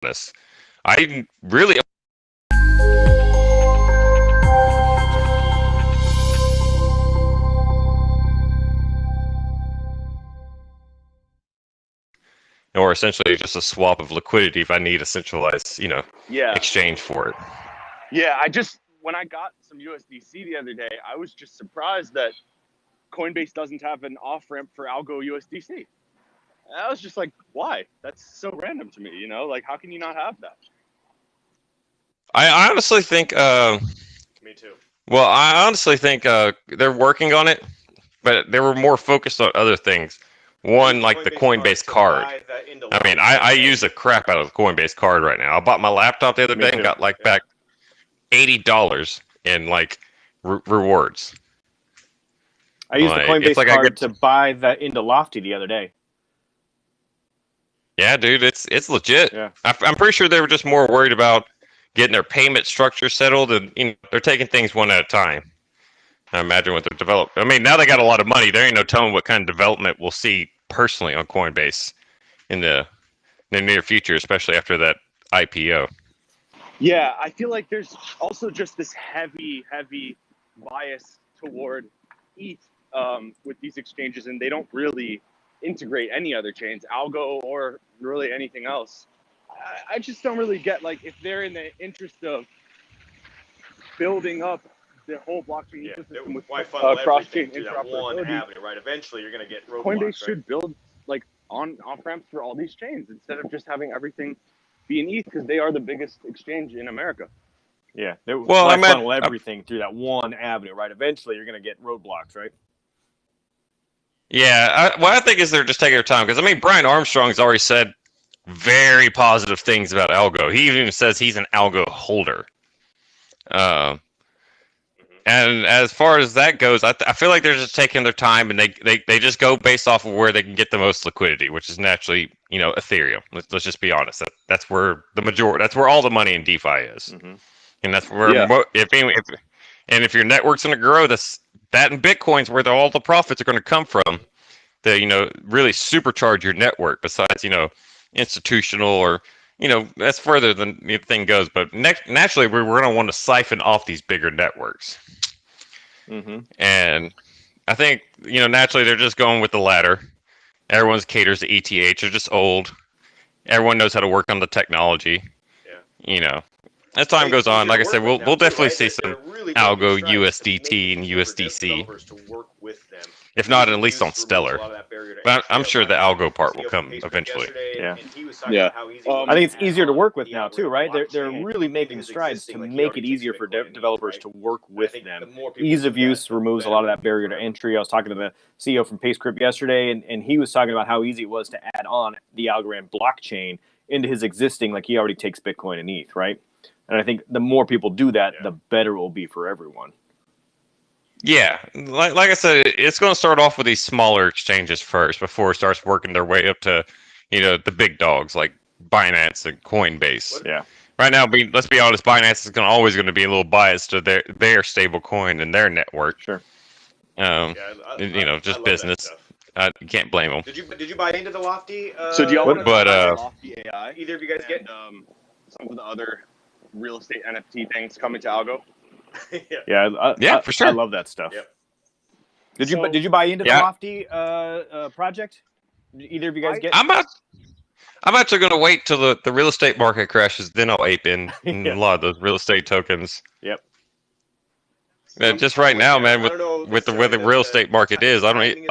honest. I really or essentially just a swap of liquidity if I need a centralized, Yeah. exchange for it. Yeah, when I got some USDC the other day, I was just surprised that Coinbase doesn't have an off-ramp for Algo USDC. And I was just like, why? That's so random to me, Like, how can you not have that? I honestly think, Me too. well, I honestly think they're working on it, but they were more focused on other things. One, like the Coinbase card. I mean, I use the crap out of the Coinbase card right now. I bought my laptop the other day and got back $80 in rewards. I used the Coinbase card to buy that into Lofty the other day. Yeah, dude, it's legit. Yeah. I'm pretty sure they were just more worried about getting their payment structure settled, and they're taking things one at a time. I imagine what they're developing. I mean, now they got a lot of money. There ain't no telling what kind of development we'll see personally on Coinbase in the near future, especially after that IPO. Yeah, I feel like there's also just this heavy bias toward ETH with these exchanges, and they don't really integrate any other chains, Algo or really anything else. I just don't really get, if they're in the interest of building up the whole blockchain ecosystem with cross-chain interoperability, avenue, right? Eventually, you're going to get roadblocks. Coinbase should build off-ramps for all these chains instead of just having everything be in ETH, because they are the biggest exchange in America. Yeah, I funnel everything through that one avenue, right? Eventually, you're going to get roadblocks, right? Yeah, what I think is they're just taking their time, because Brian Armstrong's already said very positive things about Algo. He even says he's an Algo holder. And as far as that goes, I feel like they're just taking their time, and they just go based off of where they can get the most liquidity, which is naturally, Ethereum. Let's just be honest. That's where the majority. That's where all the money in DeFi is, and that's where if your network's going to grow, that and Bitcoin's where all the profits are going to come from. To really supercharge your network. Besides institutional or that's further than the thing goes. But naturally, we're going to want to siphon off these bigger networks. And I think naturally they're just going with the latter. Everyone's caters to ETH. They're just old. Everyone knows how to work on the technology. Yeah. As time goes on, like I said, we'll definitely see some Algo, USDT, and USDC. If not, at least on Stellar. But I'm sure the Algo part will come eventually. Yeah. I think it's easier to work with now too, right? They're really making strides to make it easier for developers to work with them. Ease of use removes a lot of that barrier to entry. I was talking to the CEO from PaceCrypt yesterday, and he was talking about how easy it was to add on the Algorand blockchain into his existing, he already takes Bitcoin and ETH, right? And I think the more people do that, the better it will be for everyone. Yeah, like I said, it's going to start off with these smaller exchanges first before it starts working their way up to, the big dogs like Binance and Coinbase. Yeah. Right now, let's be honest, Binance is always going to be a little biased to their stable coin and their network. Sure. Just business. You can't blame them. Did you buy into the Lofty? So do y'all want to buy Lofty AI? Either of you guys get some of the other real estate NFT things coming to Algo? Yeah, for sure. I love that stuff. Yep. Did you buy into the Lofty project? Did either of you guys get? I'm actually going to wait till the real estate market crashes, then I'll ape in a lot of those real estate tokens. Yep. Just right now, man, with the way the real estate market is, I'm waiting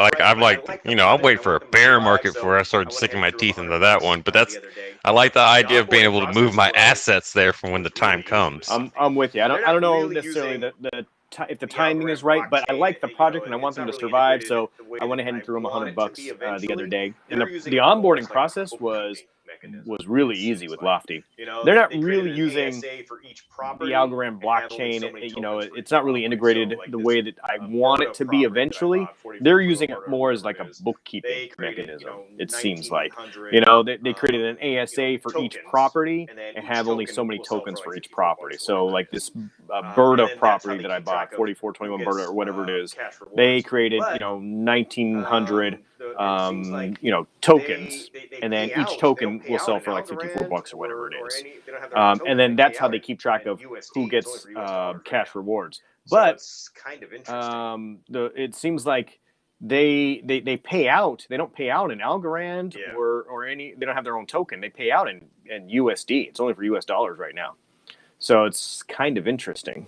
for a bear market before I start sinking my teeth into that one. But I like the idea of being able to move my assets there for when the time comes. I'm with you. I don't know necessarily if the timing is right, but I like the project and I want them to survive. So I went ahead and threw them $100 the other day, and the onboarding process was really easy with Lofty. They're not really using the Algorand blockchain. It's not really integrated the way that I want it to be eventually. They're using it more as a bookkeeping mechanism, it seems like. They created an ASA for each property and have only so many tokens for each property. So this Berta property that I bought, 4421 Berta or whatever it is, they created 1,900 tokens, and then each token will sell for like $54 or whatever it is. And then that's how they keep track of who gets cash rewards. But it's kind of interesting. it seems like they pay out. They don't pay out in Algorand or any. They don't have their own token. They pay out in USD. It's only for US dollars right now. So it's kind of interesting.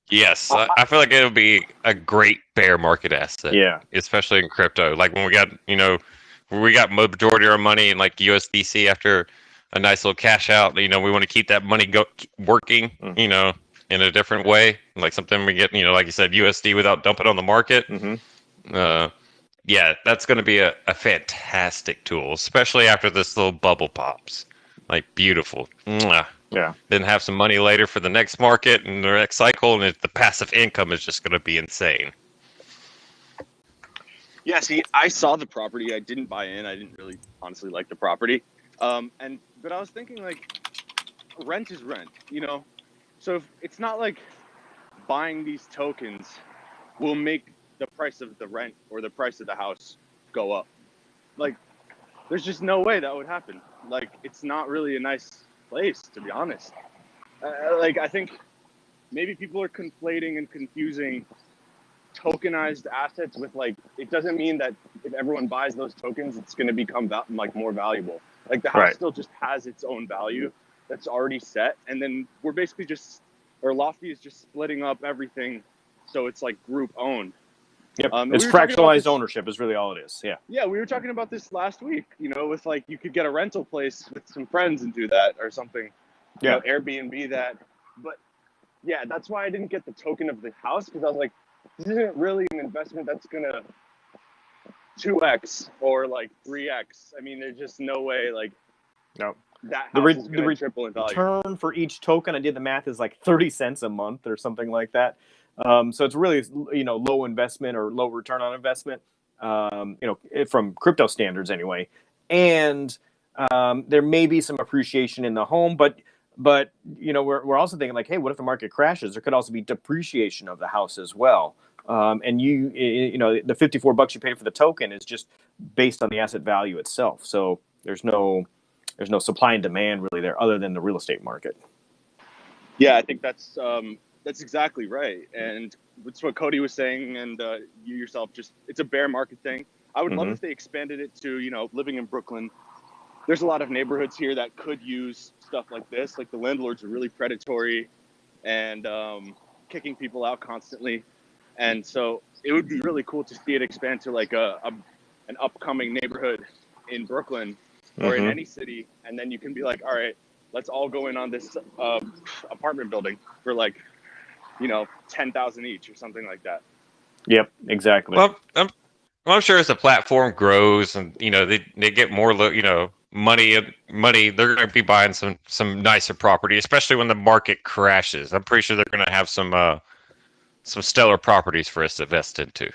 Yes, I feel like it'll be a great bear market asset. Yeah, especially in crypto. Like when we got majority of our money in like USDC after a nice little cash out. We want to keep that money working. In a different way, like something we get. Like you said, USD without dumping on the market. Yeah, that's going to be a fantastic tool, especially after this little bubble pops. Like beautiful. Mwah. Yeah. Then have some money later for the next market and the next cycle, and the passive income is just going to be insane. Yeah, see, I saw the property. I didn't buy in. I didn't really honestly like the property. But I was thinking, like, rent is rent, So if it's not like buying these tokens will make the price of the rent or the price of the house go up. Like, there's just no way that would happen. Like, it's not really a nice place, to be honest. I think maybe people are conflating and confusing tokenized assets with, like, it doesn't mean that if everyone buys those tokens, it's going to become more valuable. Like, the house still just has its own value that's already set, and then we're basically Lofty is just splitting up everything, so it's like group owned. Yep, it's fractionalized ownership is really all it is. Yeah, we were talking about this last week. With like you could get a rental place with some friends and do that or something. Airbnb that. But yeah, that's why I didn't get the token of the house, because I was like, this isn't really an investment that's gonna 2x or like 3x. I mean, there's just no way no. That house is going to triple in value. The return for each token, I did the math, is like 30 cents a month or something like that. So it's really, low investment or low return on investment, from crypto standards anyway. And there may be some appreciation in the home, but we're also thinking like, hey, what if the market crashes? There could also be depreciation of the house as well. And the $54 you pay for the token is just based on the asset value itself. So there's no supply and demand really there other than the real estate market. Yeah, I think that's exactly right. And it's what Cody was saying, and you yourself, it's a bear market thing. I would love if they expanded it to, living in Brooklyn. There's a lot of neighborhoods here that could use stuff like this. Like, the landlords are really predatory and kicking people out constantly. And so it would be really cool to see it expand to like an upcoming neighborhood in Brooklyn or in any city. And then you can be like, all right, let's all go in on this apartment building for like, $10,000 each or something like that. Yep, exactly. Well, I'm sure as the platform grows and they get more money, they're going to be buying some nicer property, especially when the market crashes. I'm pretty sure they're going to have some stellar properties for us to invest into.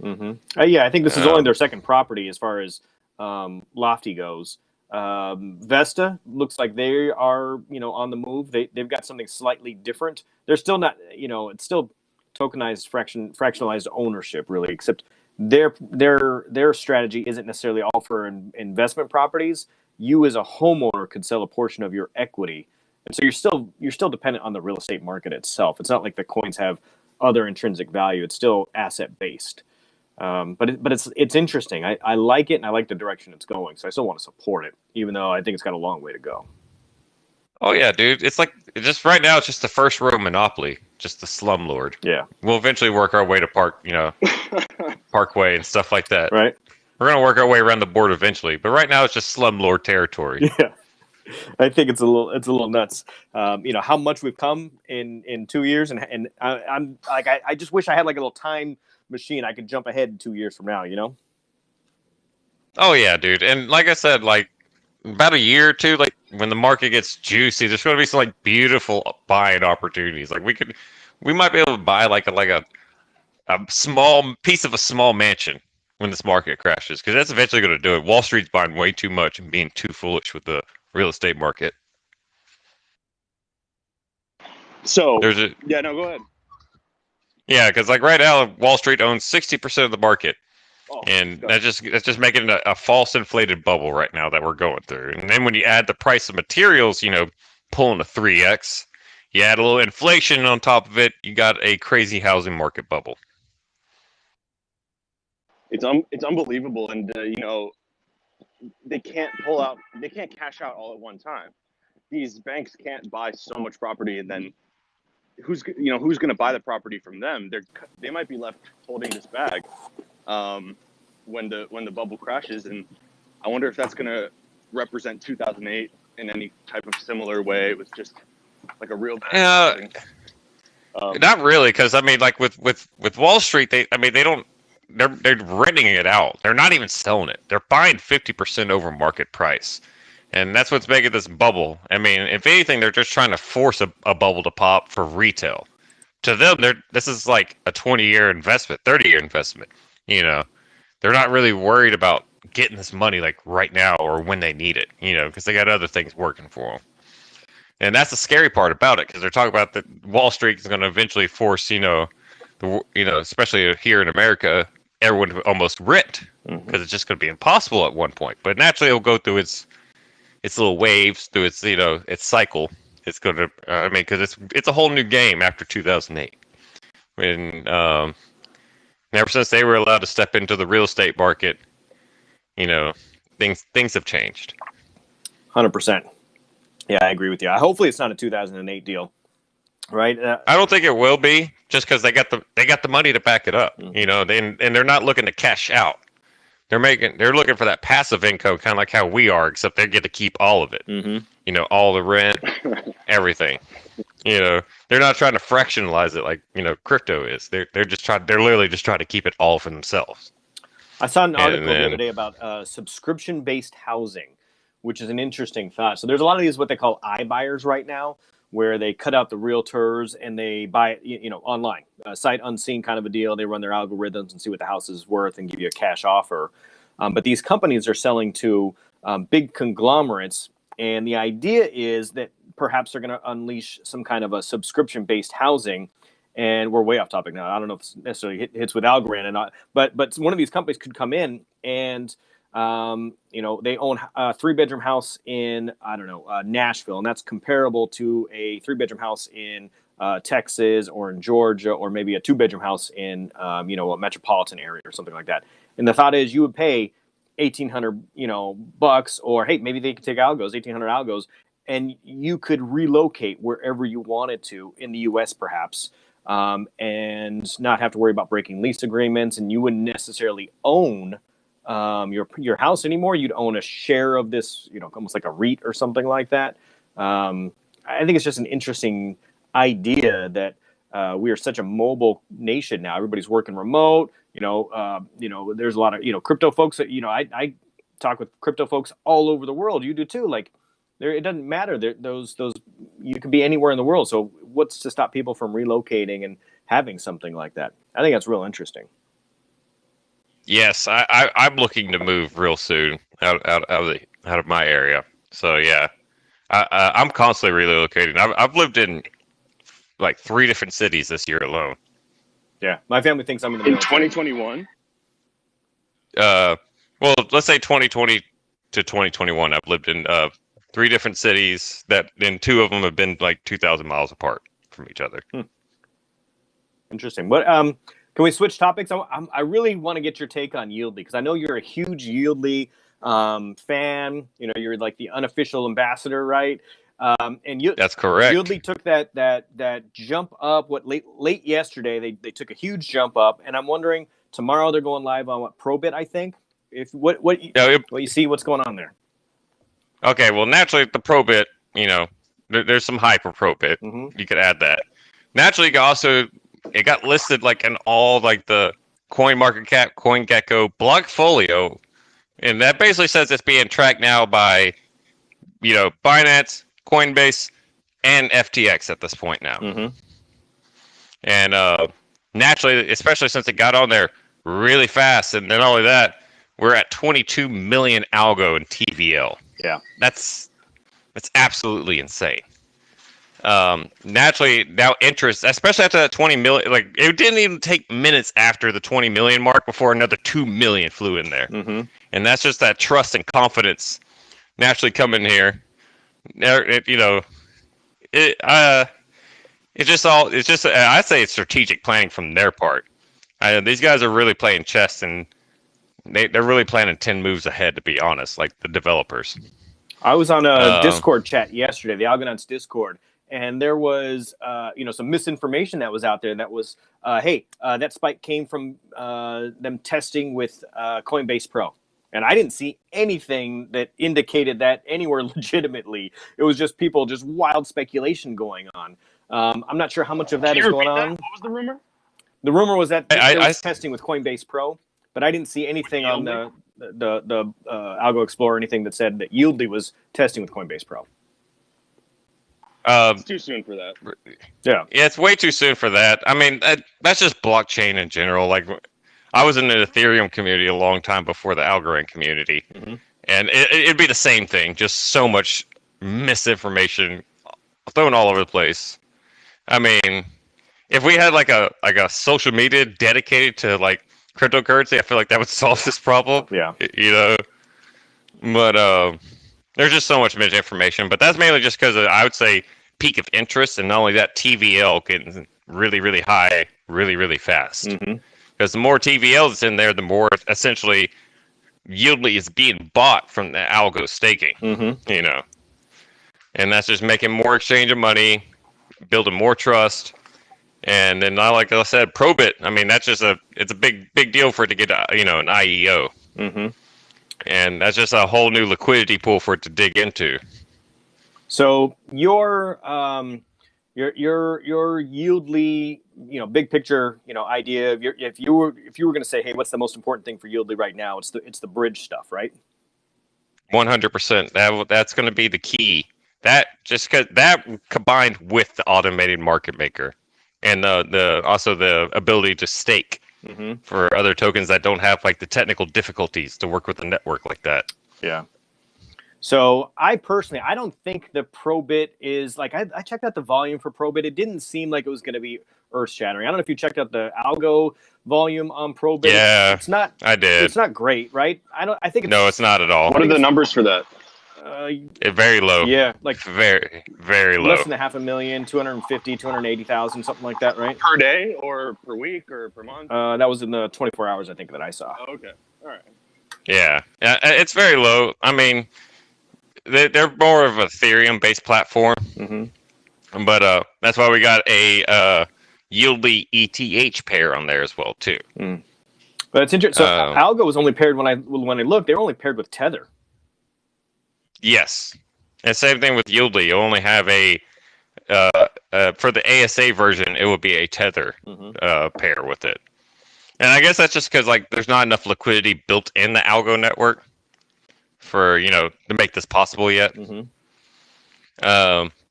I think this is only their second property as far as Lofty goes. Vesta looks like they are, on the move. They've got something slightly different. They're still not, it's still tokenized fractionalized ownership really, except their strategy isn't necessarily all for investment properties. You as a homeowner could sell a portion of your equity, and so you're still dependent on the real estate market itself. It's not like the coins have other intrinsic value. It's still asset based. But it's interesting. I like it, and I like the direction it's going. So I still want to support it, even though I think it's got a long way to go. Oh yeah, dude! It's like just right now, it's just the first row monopoly, just the slumlord. Yeah, we'll eventually work our way to Parkway and stuff like that. Right. We're gonna work our way around the board eventually, but right now it's just slumlord territory. Yeah, I think it's a little nuts. How much we've come in 2 years, and I'm like I just wish I had like a little time machine I could jump ahead in 2 years from now. Oh yeah, dude, and like I said, like about a year or two, like when the market gets juicy, there's going to be some like beautiful buying opportunities. Like we might be able to buy like a small piece of a small mansion when this market crashes, because that's eventually going to do it. Wall Street's buying way too much and being too foolish with the real estate market. So go ahead. Yeah, because like right now, Wall Street owns 60% of the market. And that's just making it a false inflated bubble right now that we're going through. And then when you add the price of materials, pulling a 3x, you add a little inflation on top of it, you got a crazy housing market bubble. It's unbelievable, and they can't cash out all at one time. These banks can't buy so much property, and then who's going to buy the property from them? They might be left holding this bag when the bubble crashes, and I wonder if that's going to represent 2008 in any type of similar way. It was just like a real bad not really, because I mean, like with Wall Street, they're renting it out. They're not even selling it. They're buying 50% over market price. And that's what's making this bubble. I mean, if anything, they're just trying to force a bubble to pop for retail. To them, this is like a 20-year investment, 30-year investment. They're not really worried about getting this money like right now or when they need it, because they got other things working for them. And that's the scary part about it, because they're talking about that Wall Street is going to eventually force, especially here in America, everyone to almost rent, because it's just going to be impossible at one point. But naturally, it'll go through its little waves, through its its cycle. It's going to, because it's a whole new game after 2008. And ever since they were allowed to step into the real estate market, things have changed. 100%. Yeah, I agree with you. Hopefully, it's not a 2008 deal, right? I don't think it will be, just because they got the money to back it up. And they're not looking to cash out. They're looking for that passive income, kind of like how we are, except they get to keep all of it. All the rent, everything. They're not trying to fractionalize it like crypto is. They're literally just trying to keep it all for themselves. I saw an article the other day about subscription-based housing, which is an interesting thought. So there's a lot of these what they call iBuyers right now, where they cut out the realtors and they buy it, online, sight unseen kind of a deal. They run their algorithms and see what the house is worth and give you a cash offer. But these companies are selling to big conglomerates, and the idea is that perhaps they're going to unleash some kind of a subscription-based housing. And we're way off topic now. I don't know if it's necessarily hits with Algorand or not, but one of these companies could come in and they own a 3-bedroom house in, Nashville, and that's comparable to a 3-bedroom house in Texas or in Georgia, or maybe a 2-bedroom house in, a metropolitan area or something like that. And the thought is you would pay $1,800, bucks, or hey, maybe they could take algos, 1,800 algos, and you could relocate wherever you wanted to in the U.S. perhaps, and not have to worry about breaking lease agreements, and you wouldn't necessarily own your house anymore. You'd own a share of this, almost like a REIT or something like that. I think it's just an interesting idea that we are such a mobile nation now. Everybody's working remote. There's a lot of crypto folks that I talk with crypto folks all over the world. You do too. Like it doesn't matter. Those you could be anywhere in the world. So what's to stop people from relocating and having something like that? I think that's real interesting. Yes, I'm looking to move real soon out of my area. So yeah, I'm constantly relocating. I've lived in like 3 different cities this year alone. Yeah, my family thinks I'm in the in 2021. Well, let's say 2020 to 2021. I've lived in 3 different cities and 2 of them have been like 2,000 miles apart from each other. Interesting. But can we switch topics? I really want to get your take on Yieldly, because I know you're a huge Yieldly fan. You're like the unofficial ambassador, right? And that's correct. Yieldly took that jump up. Late yesterday, they took a huge jump up, and I'm wondering tomorrow they're going live on Probit, I think. What you see, what's going on there? Okay, well, naturally the Probit, there's some hype for Probit. Mm-hmm. You could add that. Naturally, it got listed like in all like the CoinMarketCap, CoinGecko, Blockfolio, and that basically says it's being tracked now by, Binance, Coinbase, and FTX at this point now. Mm-hmm. And naturally, especially since it got on there really fast, and not only that, we're at 22 million algo in TVL. Yeah, that's absolutely insane. naturally now interest, especially after that 20 million, like it didn't even take minutes after the 20 million mark before another 2 million flew in there. And that's just that trust and confidence naturally coming here. It's just I'd say it's strategic planning from their part. These guys are really playing chess, and they're really planning 10 moves ahead, to be honest, like the developers. I was on a Discord chat yesterday, the Algonauts Discord, and there was some misinformation that was out there that was, that spike came from them testing with Coinbase Pro. And I didn't see anything that indicated that anywhere legitimately. It was just wild speculation going on. I'm not sure how much of that is going on. What was the rumor? The rumor was that they were testing with Coinbase Pro, but I didn't see anything on the Algo Explorer or anything that said that Yieldly was testing with Coinbase Pro. It's too soon for that. Yeah, it's way too soon for that. I mean, that's just blockchain in general. Like, I was in the Ethereum community a long time before the Algorand community, and it'd be the same thing. Just so much misinformation thrown all over the place. I mean, if we had like a social media dedicated to like cryptocurrency, I feel like that would solve this problem. Yeah, but there's just so much misinformation. But that's mainly just because I would say peak of interest, and not only that, TVL getting really, really high, really, really fast. Because the more TVL that's in there, the more essentially Yieldly is being bought from the algo staking. And that's just making more exchange of money, building more trust. And then, like I said, Probit. I mean, that's just it's a big deal for it to get an IEO. And that's just a whole new liquidity pool for it to dig into. So your Yieldly, big picture, idea. If you were going to say, hey, what's the most important thing for Yieldly right now? It's the bridge stuff, right? 100%. That's going to be the key. That just because that combined with the automated market maker, and also the ability to stake for other tokens that don't have like the technical difficulties to work with a network like that. Yeah. So I don't think the Probit is like, I checked out the volume for Probit. It didn't seem like it was going to be earth shattering. I don't know if you checked out the Algo volume on Probit. Yeah, it's not. I did. It's not great, right? I think. No, it's not at all. What are the numbers for that? Very low. Yeah, like very, very low. Less than 500,000, 250, 280,000, something like that, right? Per day or per week or per month? That was in the 24 hours, I think, that I saw. Oh, okay. All right. Yeah, it's very low. I mean, they're more of an Ethereum-based platform. But that's why we got a Yieldly ETH pair on there as well, too. But it's interesting. So Algo was only paired when I looked. They were only paired with Tether. Yes, and same thing with Yieldly. You only have a for the ASA version, it would be a Tether pair with it. And I guess that's just because like there's not enough liquidity built in the Algo network for to make this possible yet.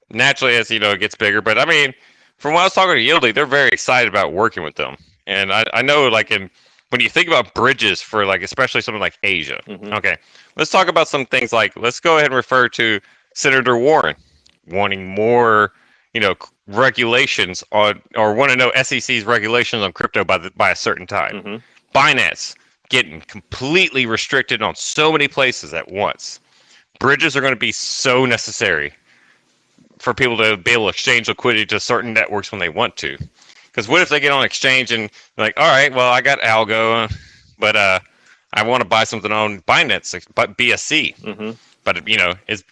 Naturally, as it gets bigger. But I mean, from what I was talking to Yieldly, they're very excited about working with them. And I know like when you think about bridges for like especially something like Asia. Okay, let's talk about some things like let's go ahead and refer to Senator Warren wanting more regulations on, or want to know SEC's regulations on crypto by a certain time. Binance getting completely restricted on so many places at once. Bridges are going to be so necessary for people to be able to exchange liquidity to certain networks when they want to. Because what if they get on exchange and like, all right, well, I got Algo, but I want to buy something on Binance, but BSC, but it's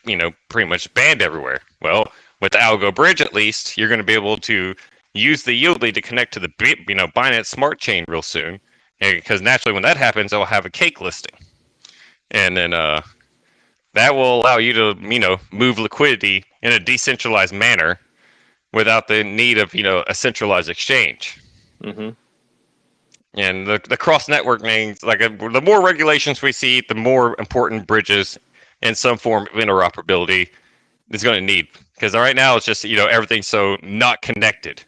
pretty much banned everywhere. Well, with the Algo bridge, at least you're going to be able to use the Yieldly to connect to the Binance Smart Chain real soon, because naturally when that happens, they'll have a cake listing, and then that will allow you to move liquidity in a decentralized manner without the need of a centralized exchange. And the cross network means like the more regulations we see, the more important bridges and some form of interoperability is going to need. Because right now it's just everything's so not connected,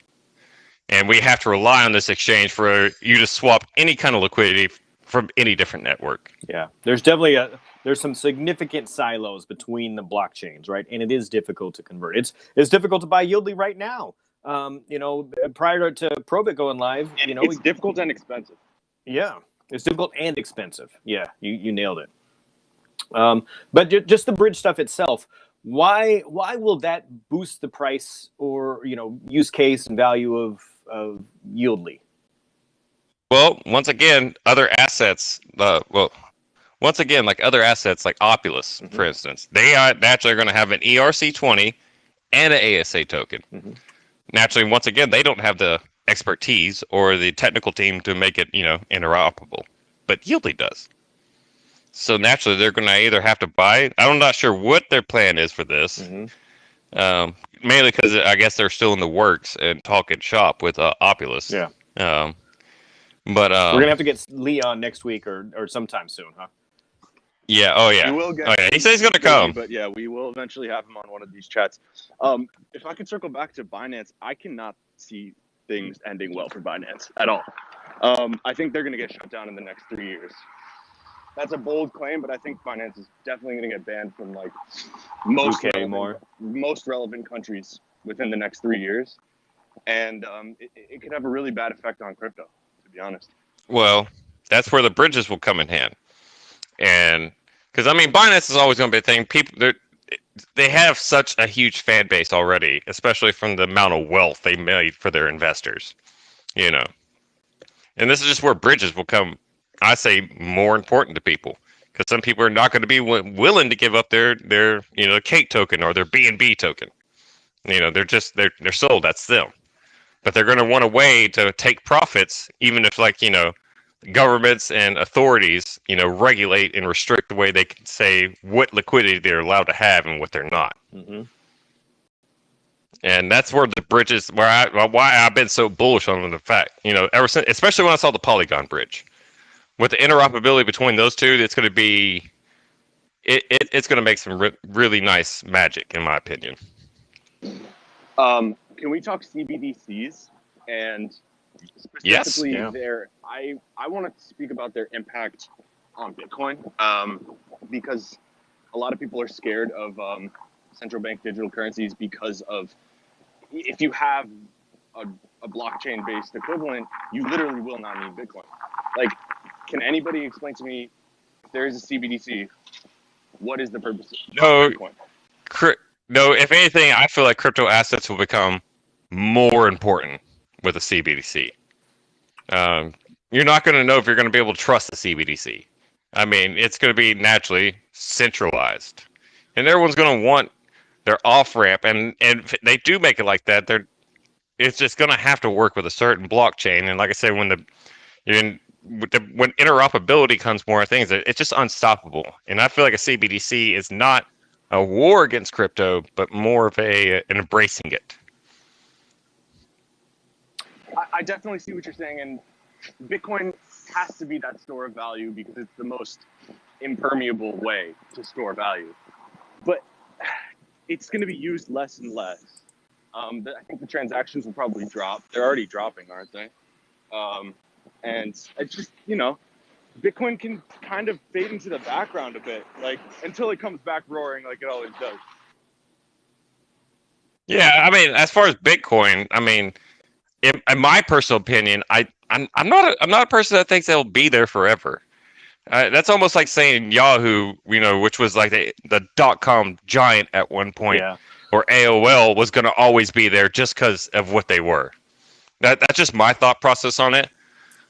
and we have to rely on this exchange for you to swap any kind of liquidity from any different network. Yeah, there's definitely there's some significant silos between the blockchains, right? And it is difficult to convert. It's difficult to buy Yieldly right now. Prior to Probit going live, it's difficult and expensive. Yeah, it's difficult and expensive. Yeah, you nailed it. But just the bridge stuff itself, why will that boost the price or use case and value of Yieldly? Well, once again, other assets. Like other assets, like Opulus, for instance, they are naturally going to have an ERC20 and an ASA token. Naturally, once again, they don't have the expertise or the technical team to make it, interoperable, but Yieldly does. So naturally, they're going to either have to buy. I'm not sure what their plan is for this. Mainly because I guess they're still in the works and talking shop with Opulus. Yeah. But we're gonna have to get Lee on next week or sometime soon, huh? Yeah. Oh yeah. We will get He says he's gonna come. But yeah, we will eventually have him on one of these chats. If I could circle back to Binance, I cannot see things ending well for Binance at all. I think they're gonna get shut down in the next 3 years. That's a bold claim, but I think Binance is definitely going to get banned from like most relevant countries within the next 3 years, and it could have a really bad effect on crypto, to be honest. Well, that's where the bridges will come in hand, and because Binance is always going to be a thing. People they have such a huge fan base already, especially from the amount of wealth they made for their investors, and this is just where bridges will come. I say more important to people because some people are not going to be willing to give up their cake token or their BNB token. They're sold. That's them, but they're going to want a way to take profits, even if governments and authorities regulate and restrict the way they can say what liquidity they're allowed to have and what they're not. And that's where the bridges, why I've been so bullish on the fact, ever since, especially when I saw the Polygon bridge. With the interoperability between those two, it's going to be, it's going to make some really nice magic, in my opinion. Can we talk CBDCs and specifically their? I want to speak about their impact on Bitcoin because a lot of people are scared of central bank digital currencies because of if you have a blockchain-based equivalent, you literally will not need Bitcoin. Can anybody explain to me if there is a CBDC, what is the purpose of Bitcoin? No, if anything, I feel like crypto assets will become more important with a CBDC. You're not going to know if you're going to be able to trust the CBDC. It's going to be naturally centralized. And everyone's going to want their off-ramp. And if they do make it like that, it's just going to have to work with a certain blockchain. And like I said, when interoperability comes more things, it's just unstoppable. And I feel like a CBDC is not a war against crypto, but more of an embracing it. I definitely see what you're saying, and Bitcoin has to be that store of value because it's the most impermeable way to store value. But it's going to be used less and less. I think the transactions will probably drop. They're already dropping, aren't they? And it's just, Bitcoin can kind of fade into the background a bit, until it comes back roaring like it always does. Yeah, as far as Bitcoin, in my personal opinion, I'm not a person that thinks they'll be there forever. That's almost like saying Yahoo, which was like the .com giant at one point, or AOL was going to always be there just because of what they were. That's just my thought process on it.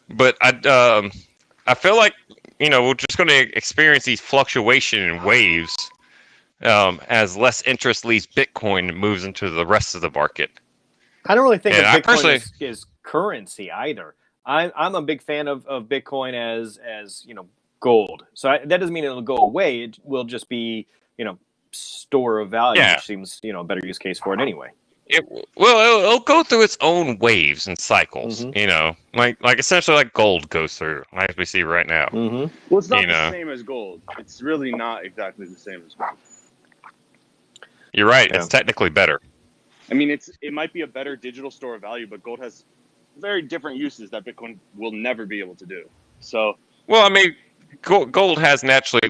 But I feel like we're just going to experience these fluctuation in waves as less interest leaves Bitcoin and moves into the rest of the market. I don't really think that Bitcoin is currency either. I'm a big fan of Bitcoin as gold. So that doesn't mean it'll go away. It will just be store of value, which seems a better use case for it anyway. It'll go through its own waves and cycles, like essentially like gold goes through, like we see right now. Well, it's not the same as gold. It's really not exactly the same as gold. You're right. Yeah. It's technically better. It might be a better digital store of value, but gold has very different uses that Bitcoin will never be able to do. So, gold has naturally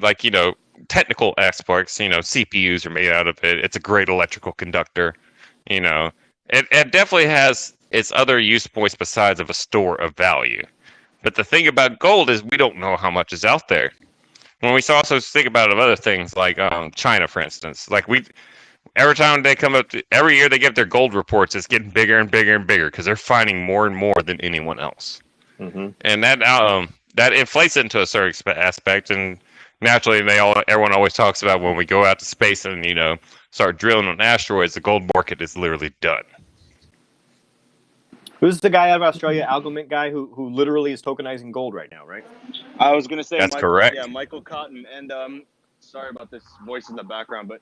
technical aspects, CPUs are made out of it. It's a great electrical conductor. It definitely has its other use points besides of a store of value. But the thing about gold is we don't know how much is out there. When we also think about other things like China, for instance, like every time they come up, every year they give their gold reports, it's getting bigger and bigger and bigger because they're finding more and more than anyone else, and that inflates it into a certain aspect. And naturally, everyone always talks about when we go out to space and start drilling on asteroids, the gold market is literally done. Who's the guy out of Australia, Algo guy, who literally is tokenizing gold right now, right? I was going to say that's correct. Yeah, Michael Cotton. And sorry about this voice in the background, but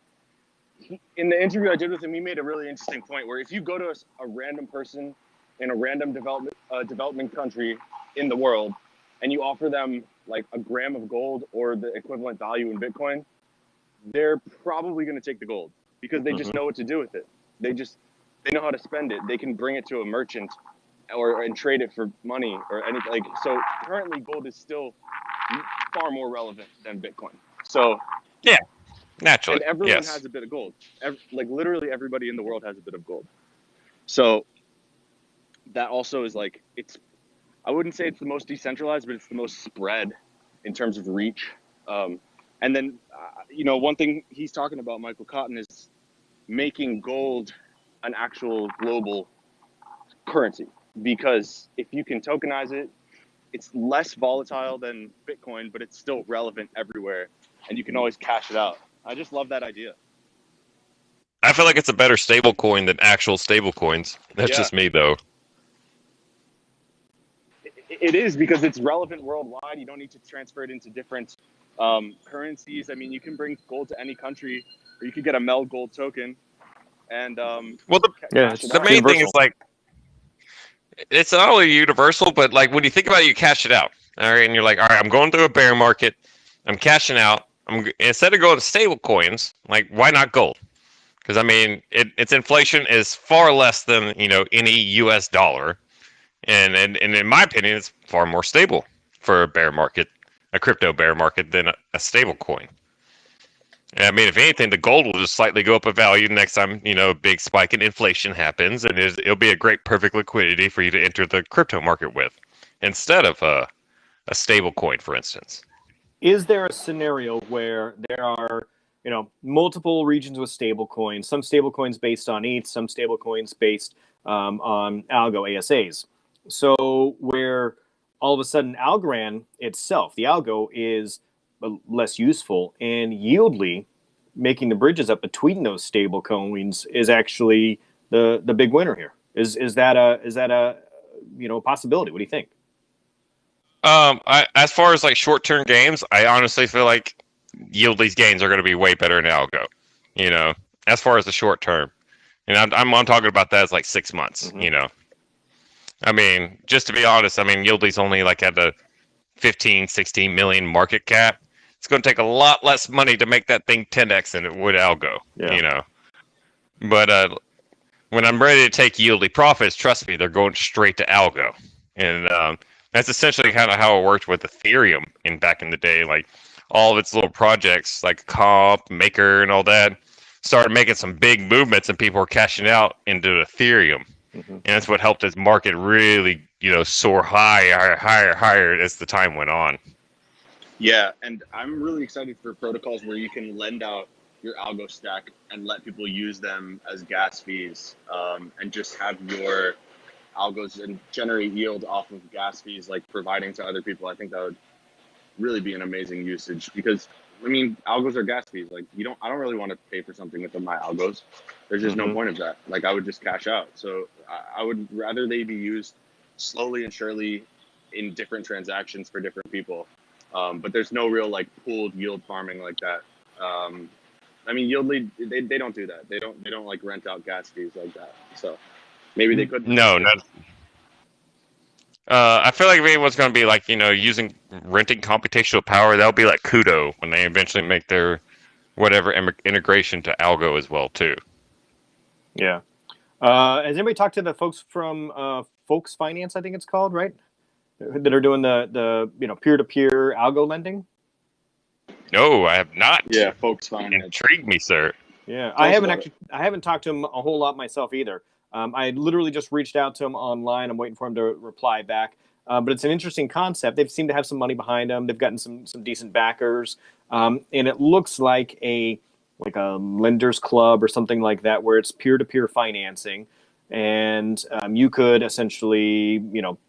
in the interview I did with him, he made a really interesting point where if you go to a random person in a random development country in the world and you offer them like a gram of gold or the equivalent value in Bitcoin, they're probably going to take the gold because they just know what to do with it. They know how to spend it. They can bring it to a merchant and trade it for money or anything. So currently gold is still far more relevant than Bitcoin. So yeah, naturally. And everyone has a bit of gold. Literally everybody in the world has a bit of gold. So that also is I wouldn't say it's the most decentralized, but it's the most spread in terms of reach. And then, one thing he's talking about, Michael Cotton, is making gold an actual global currency. Because if you can tokenize it, it's less volatile than Bitcoin, but it's still relevant everywhere. And you can always cash it out. I just love that idea. I feel like it's a better stable coin than actual stable coins. That's just me, though. It is because it's relevant worldwide. You don't need to transfer it into different currencies. I mean, you can bring gold to any country, or you could get a Mel Gold token. And the main thing is it's not only universal, but when you think about it, you cash it out. All right, and you're like, all right, I'm going through a bear market. I'm cashing out. Instead of going to stable coins, why not gold? Because its inflation is far less than any U.S. dollar. And in my opinion, it's far more stable for a crypto bear market than a stable coin. And if anything, the gold will just slightly go up in value next time, a big spike in inflation happens, and it'll be a great perfect liquidity for you to enter the crypto market with, instead of a stable coin, for instance. Is there a scenario where there are, multiple regions with stable coins, some stable coins based on ETH, some stable coins based on Algo ASAs? So where all of a sudden Algorand itself, the Algo, is less useful, and Yieldly, making the bridges up between those stable coins, is actually the big winner here. Is that a possibility? What do you think? As far as short-term games, I honestly feel like Yieldly's gains are going to be way better than Algo. As far as the short term, and I'm talking about that as 6 months. Just to be honest, Yieldly's only at a 15, 16 million market cap. It's going to take a lot less money to make that thing 10x than it would Algo. But when I'm ready to take Yieldly profits, trust me, they're going straight to Algo. And that's essentially kind of how it worked with Ethereum back in the day. All of its little projects, like Comp, Maker, and all that, started making some big movements, and people were cashing out into Ethereum. And that's what helped its market really, soar higher as the time went on. Yeah, and I'm really excited for protocols where you can lend out your Algo stack and let people use them as gas fees, and just have your Algos and generate yield off of gas fees, providing to other people. I think that would really be an amazing usage because, Algos are gas fees. I don't really want to pay for something with my Algos. There's just no point of that. I would just cash out. So I would rather they be used slowly and surely in different transactions for different people. But there's no real pooled yield farming like that. Yieldly, they don't do that. They don't rent out gas fees like that. So maybe they could. No, not. I feel like maybe what's going to be renting computational power. That'll be Kudo when they eventually make their whatever integration to Algo as well too. Yeah. Has anybody talked to the folks from Folks Finance? I think it's called, right? That are doing the peer-to-peer algo lending. No, I have not. Yeah, folks finance. Intrigue me, sir. Yeah, I haven't talked to him a whole lot myself either. I literally just reached out to him online. I'm waiting for him to reply back. But it's an interesting concept. They seem to have some money behind them. They've gotten some decent backers, and it looks like a lenders club or something like that, where it's peer-to-peer financing, and you could essentially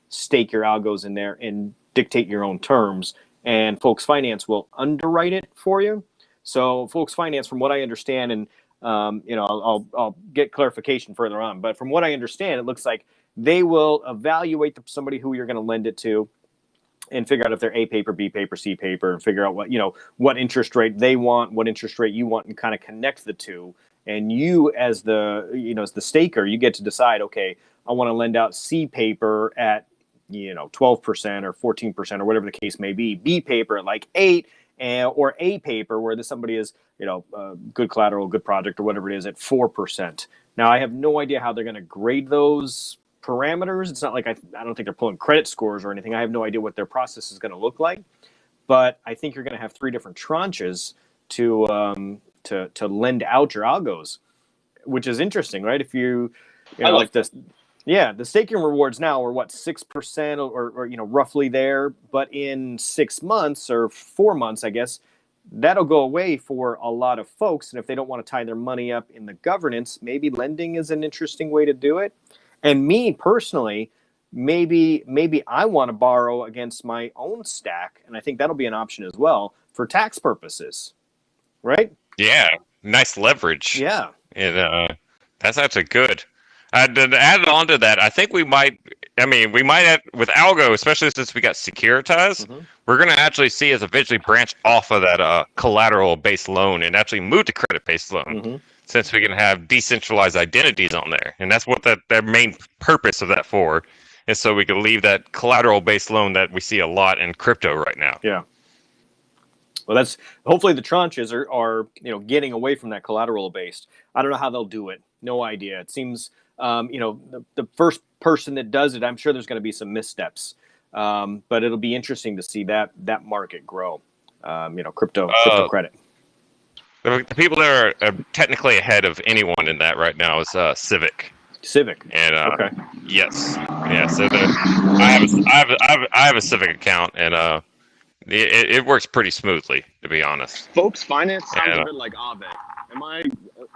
stake your algos in there and dictate your own terms, and Folks Finance will underwrite it for you. So Folks Finance, from what I understand, and I'll get clarification further on, but from what I understand, it looks like they will evaluate somebody who you're going to lend it to, and figure out if they're A paper, B paper, C paper, and figure out what interest rate they want, what interest rate you want, and kind of connect the two. And you, as the staker, you get to decide, okay, I want to lend out C paper at 12% or 14% or whatever the case may be, B paper at like 8%, or A paper where somebody is good collateral, good project, or whatever it is at 4%. Now I have no idea how they're going to grade those parameters. It's not like I don't think they're pulling credit scores or anything. I have no idea what their process is going to look like, but I think you're going to have 3 different tranches to lend out your algos, which is interesting, right? If you like this. Yeah, the staking rewards now are 6% or roughly there, but in 6 months or 4 months, I guess, that'll go away for a lot of folks. And if they don't want to tie their money up in the governance, maybe lending is an interesting way to do it. And me personally, maybe I want to borrow against my own stack, and I think that'll be an option as well for tax purposes, right? Yeah, nice leverage. Yeah, and that's actually good. To add on to that, I think we might have, with Algo, especially since we got securitized, we're going to actually see us eventually branch off of that collateral-based loan and actually move to credit-based loan, since we can have decentralized identities on there. And that's what their main purpose of that for, is so we can leave that collateral-based loan that we see a lot in crypto right now. Yeah. Well, that's hopefully the tranches are getting away from that collateral-based. I don't know how they'll do it. No idea. It seems... the first person that does it, I'm sure there's going to be some missteps, but it'll be interesting to see that market grow. Crypto credit. The people that are technically ahead of anyone in that right now is Civic. And okay. Yes, yeah. So I have a Civic account, and it works pretty smoothly, to be honest. Folks Finance sounds a bit like Aave. Am I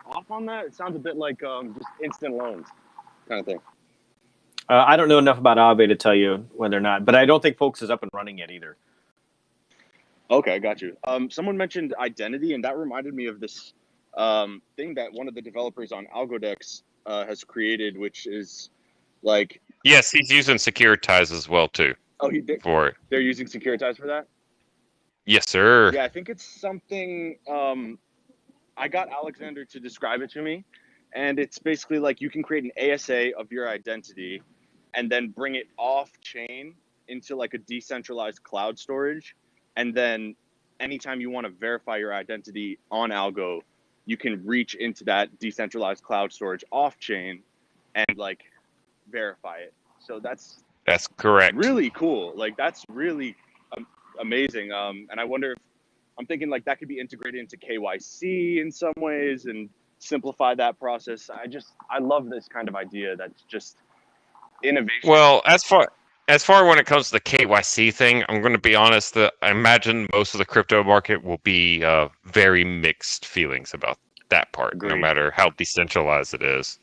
off on that? It sounds a bit like just instant loans kind of thing. I don't know enough about Aave to tell you whether or not, but I don't think Folks is up and running yet either. Okay, I got you. Someone mentioned identity, and that reminded me of this thing that one of the developers on Algodex has created, which is like... Yes, he's using Securitize as well, too. Oh, he did? For it. They're using Securitize for that? Yes, sir. Yeah, I think it's something... I got Alexander to describe it to me, and it's basically like you can create an ASA of your identity and then bring it off chain into like a decentralized cloud storage. And then anytime you want to verify your identity on Algo, you can reach into that decentralized cloud storage off chain and like verify it. So that's correct. Really cool. Like that's really amazing. And I wonder if, I'm thinking like that could be integrated into KYC in some ways and simplify that process. I love this kind of idea. That's just innovation. Well, as far when it comes to the KYC thing, I'm going to be honest. I imagine most of the crypto market will be very mixed feelings about that part. Agreed. No matter how decentralized it is.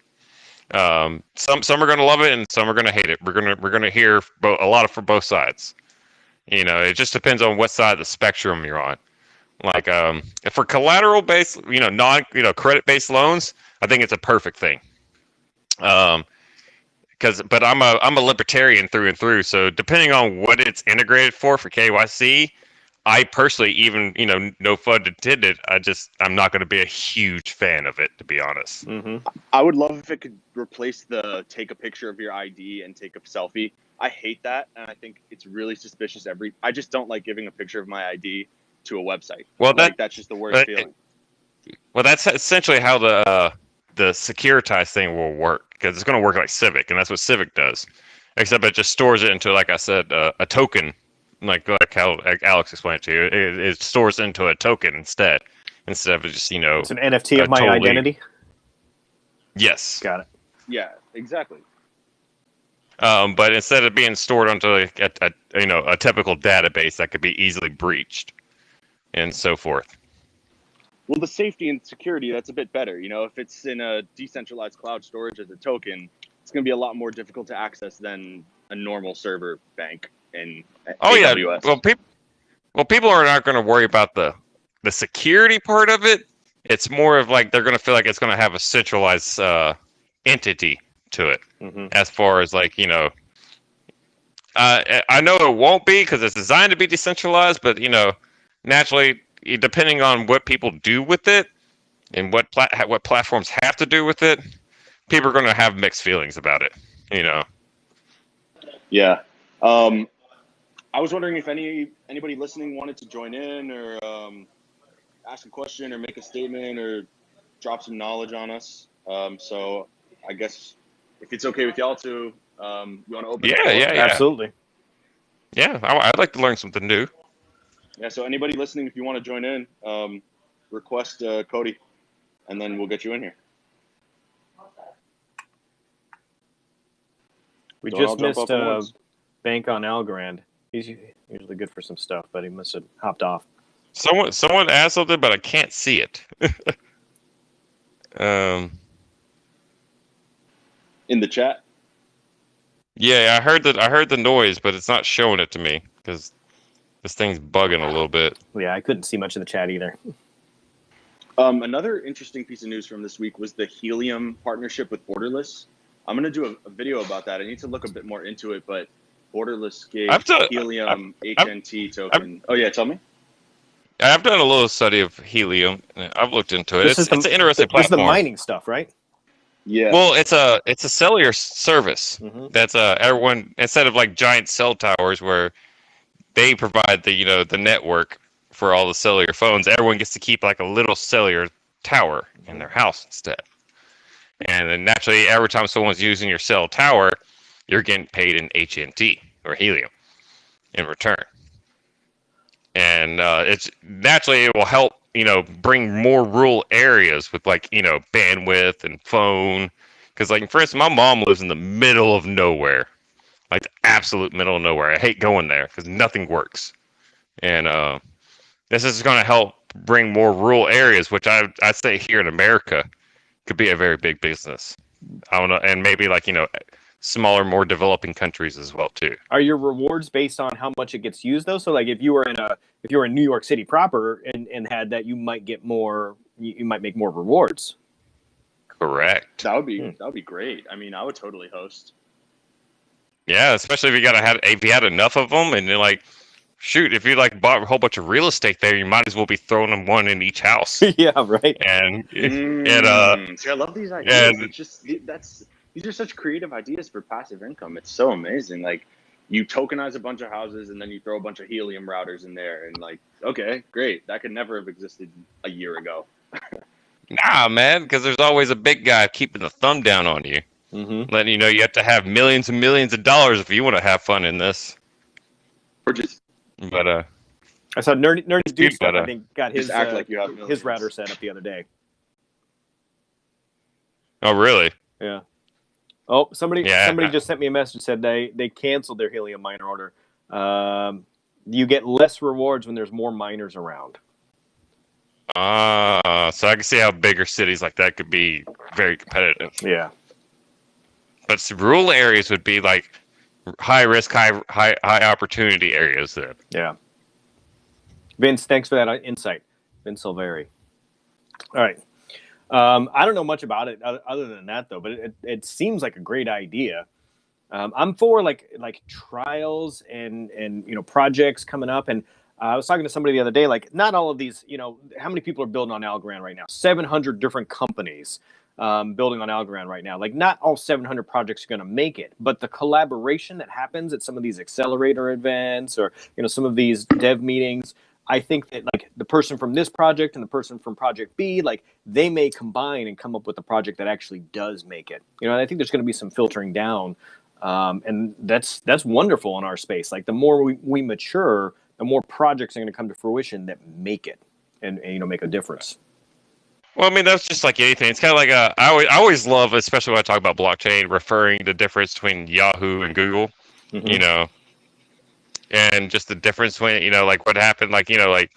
Some are going to love it and some are going to hate it. We're going to hear a lot from both sides. It just depends on what side of the spectrum you're on. Like, if for collateral based, credit based loans, I think it's a perfect thing. But I'm a libertarian through and through. So depending on what it's integrated for KYC, I personally, even no fun intended, I'm not going to be a huge fan of it, to be honest. Mm-hmm. I would love if it could replace the take a picture of your ID and take a selfie. I hate that, and I think it's really suspicious. I just don't like giving a picture of my ID to a website. Well, that's just the worst feeling. Well, that's essentially how the securitized thing will work, because it's going to work like Civic, and that's what Civic does. Except it just stores it into, like I said, a token like how Alex explained to you. It stores into a token instead of just it's an NFT of my identity. Yes, got it. Yeah, exactly. But instead of being stored onto like a typical database that could be easily breached, and so forth. Well, the safety and security, that's a bit better. If it's in a decentralized cloud storage as a token, it's going to be a lot more difficult to access than a normal server bank in AWS. Yeah. People are not going to worry about the security part of it. It's more of like they're going to feel like it's going to have a centralized entity to it, as far as like I know it won't be because it's designed to be decentralized, but naturally, depending on what people do with it and what platforms have to do with it, people are going to have mixed feelings about it. Yeah. I was wondering if anybody listening wanted to join in or ask a question or make a statement or drop some knowledge on us. So I guess if it's okay with y'all to, you want to open the floor? Yeah. Absolutely. Yeah, I'd like to learn something new. Yeah, so anybody listening, if you want to join in, request Cody, and then we'll get you in here. We just missed Bank on Algorand. He's usually good for some stuff, but he must have hopped off. Someone asked something, but I can't see it. In the chat? Yeah, I heard the noise, but it's not showing it to me because this thing's bugging a little bit. Yeah, I couldn't see much of the chat either. Another interesting piece of news from this week was the Helium partnership with Borderless. I'm going to do a video about that. I need to look a bit more into it, but Borderless gave Helium HNT token. Oh, yeah, tell me. I've done a little study of Helium. I've looked into it. It's an interesting platform. It's the mining stuff, right? Yeah. Well, it's a cellular service that's everyone, instead of like giant cell towers where they provide the network for all the cellular phones, everyone gets to keep like a little cellular tower in their house instead. And then naturally, every time someone's using your cell tower, you're getting paid in HNT or Helium in return. And it's naturally it will help bring more rural areas with like bandwidth and phone, because like for instance, my mom lives in the middle of nowhere, like the absolute middle of nowhere. I hate going there because nothing works, and this is going to help bring more rural areas, which I'd say here in America could be a very big business. I don't know, and maybe like smaller, more developing countries as well too. Are your rewards based on how much it gets used though? So like if you were in New York City proper and had that, you might get more. You might make more rewards. Correct. That would be great. I mean, I would totally host. Yeah, especially if you had enough of them, and you're like, shoot, if you like bought a whole bunch of real estate there, you might as well be throwing them one in each house. Yeah, right. And see, I love these ideas. It's just these are such creative ideas for passive income. It's so amazing. Like you tokenize a bunch of houses and then you throw a bunch of Helium routers in there, and like, okay, great. That could never have existed a year ago. Nah, man, because there's always a big guy keeping the thumb down on you, letting you know you have to have millions and millions of dollars if you want to have fun in this. Or just, but I saw Nerdy Dude stuff. I think got his act like you have his router set up the other day. Oh, really? Yeah. Oh, somebody just sent me a message, said they canceled their Helium miner order. You get less rewards when there's more miners around. So I can see how bigger cities like that could be very competitive. Yeah. But rural areas would be like high risk, high opportunity areas there. Yeah. Vince, thanks for that insight. Vince Silveri. All right. I don't know much about it other than that though, but it seems like a great idea. I'm for like trials and projects coming up, and I was talking to somebody the other day, like not all of these, how many people are building on Algorand right now? 700 different companies building on Algorand right now. Like not all 700 projects are going to make it, but the collaboration that happens at some of these accelerator events or, some of these dev meetings, I think that like the person from this project and the person from project B, like they may combine and come up with a project that actually does make it. I think there's going to be some filtering down And that's wonderful in our space. Like the more we mature, the more projects are going to come to fruition that make it and make a difference. Well, I mean, that's just like anything. It's kind of like I always love, especially when I talk about blockchain, referring the difference between Yahoo and Google, Mm-hmm. And just the difference when, like what happened, like, like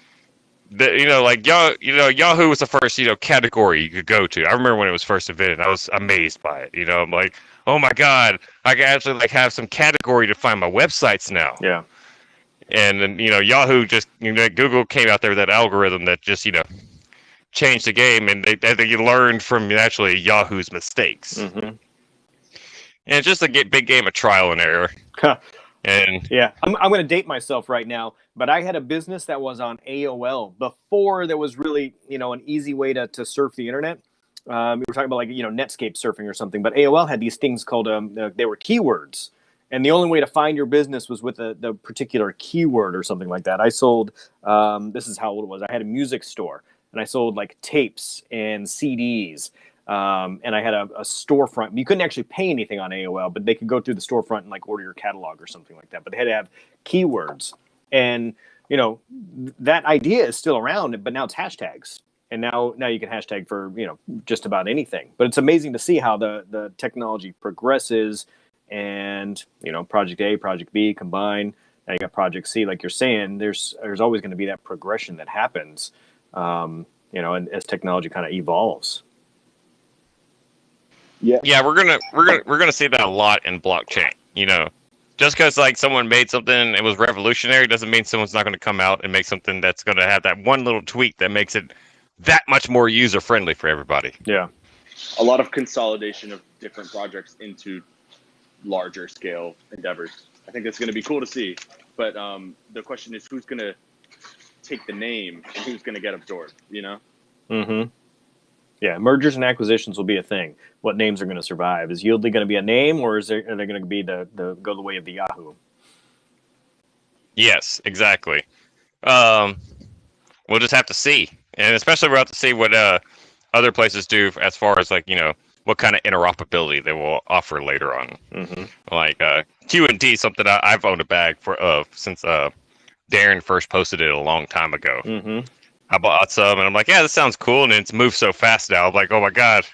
Yahoo was the first, category you could go to. I remember when it was first invented, I was amazed by it. I'm like, oh my God, I can actually like have some category to find my websites now. Yeah. And then, Yahoo just, Google came out there with that algorithm that just, changed the game, and they learned from actually Yahoo's mistakes. Mm-hmm. And it's just a big game of trial and error. And yeah, I'm going to date myself right now, but I had a business that was on AOL before there was really, an easy way to surf the internet. We were talking about like, Netscape surfing or something, but AOL had these things called, they were keywords. And the only way to find your business was with the particular keyword or something like that. I sold, this is how old it was. I had a music store, and I sold like tapes and CDs. And I had a storefront. You couldn't actually pay anything on AOL, but they could go through the storefront and like order your catalog or something like that. But they had to have keywords. And, that idea is still around, but now it's hashtags. And now you can hashtag for, just about anything. But it's amazing to see how the technology progresses. And, project A, project B combine. Now you got project C, like you're saying, there's always going to be that progression that happens, and as technology kind of evolves. Yeah, we're gonna see that a lot in blockchain. Just because like someone made something and it was revolutionary doesn't mean someone's not going to come out and make something that's going to have that one little tweak that makes it that much more user friendly for everybody. Yeah, a lot of consolidation of different projects into larger scale endeavors. I think that's going to be cool to see. But the question is, who's going to take the name and who's going to get absorbed? Mm-hmm. Yeah, mergers and acquisitions will be a thing. What names are going to survive? Is Yieldly going to be a name, or are they going to be the go the way of the Yahoo? Yes, exactly. We'll just have to see, and especially we'll have to see what other places do as far as like what kind of interoperability they will offer later on. Mm-hmm. Like Q&T, something I've owned a bag of since Darren first posted it a long time ago. Mm-hmm. I bought some, and I'm like, yeah, this sounds cool, and it's moved so fast now. I'm like, oh my God.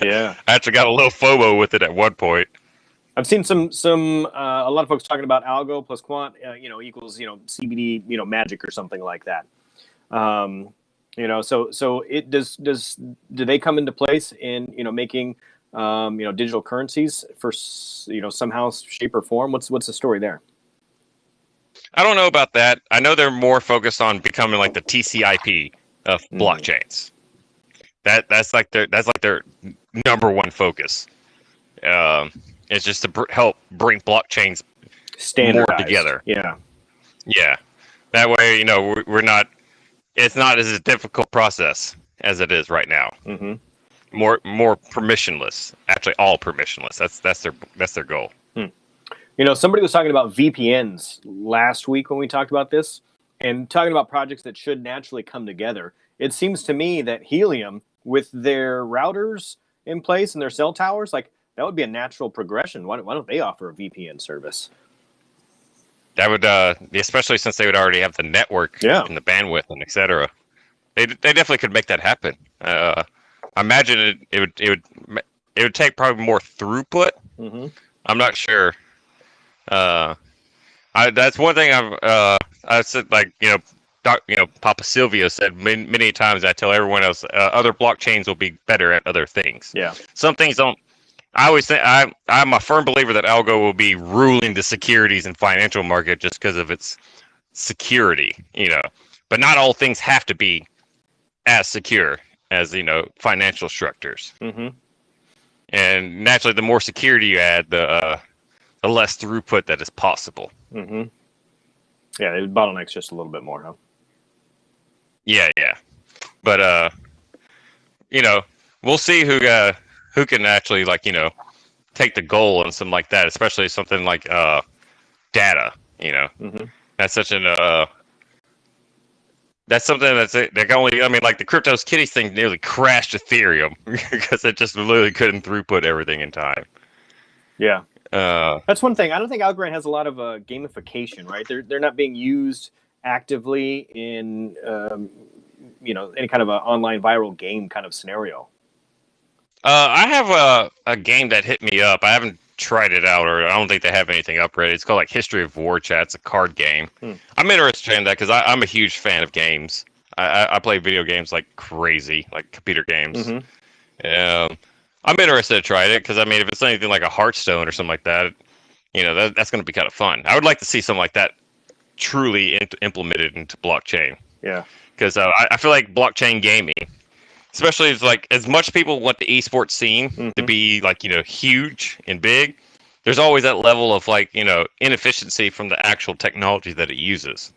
Yeah. I actually got a little FOMO with it at one point. I've seen some a lot of folks talking about Algo plus Quant, equals, CBD, magic or something like that. So it do they come into place in, making, digital currencies for, somehow, shape or form? What's the story there? I don't know about that. I know they're more focused on becoming like the TCP of blockchains. That's like their number one focus. It's just to help bring blockchains more together. Yeah. Yeah. That way, we're not. It's not as a difficult process as it is right now. Mm-hmm. More permissionless. Actually, all permissionless. That's their goal. Somebody was talking about VPNs last week when we talked about this, and talking about projects that should naturally come together. It seems to me that Helium, with their routers in place and their cell towers, like that would be a natural progression. Why don't they offer a VPN service? That would, especially since they would already have the network and the bandwidth and et cetera. They definitely could make that happen. I imagine it would take probably more throughput. Mm-hmm. I'm not sure. That's one thing I said, like, Papa Silvio said many times. I tell everyone else, other blockchains will be better at other things. Yeah. Some things don't. I always think I'm a firm believer that Algo will be ruling the securities and financial market just because of its security, But not all things have to be as secure as financial structures. Mm-hmm. And naturally, the more security you add, the less throughput that is possible. Mm-hmm. Yeah, it bottlenecks just a little bit more, huh? Yeah. But we'll see who can actually take the goal and something like that, especially something like data. Mm-hmm. That's such that's something that only. I mean, like the Cryptos Kitties thing nearly crashed Ethereum because it just literally couldn't throughput everything in time. Yeah. That's one thing. I don't think Algorand has a lot of gamification, right? They're not being used actively in any kind of an online viral game kind of scenario. I have a game that hit me up. I haven't tried it out, or I don't think they have anything upgraded. It's called like History of War Chat. It's a card game. I'm interested in that because I'm a huge fan of games. I play video games like crazy, like computer games. I'm interested to try it because I mean, if it's anything like a Hearthstone or something like that, that's going to be kind of fun. I would like to see something like that truly implemented into blockchain. Yeah, because I feel like blockchain gaming, especially as much people want the esports scene to be huge and big, there's always that level of inefficiency from the actual technology that it uses.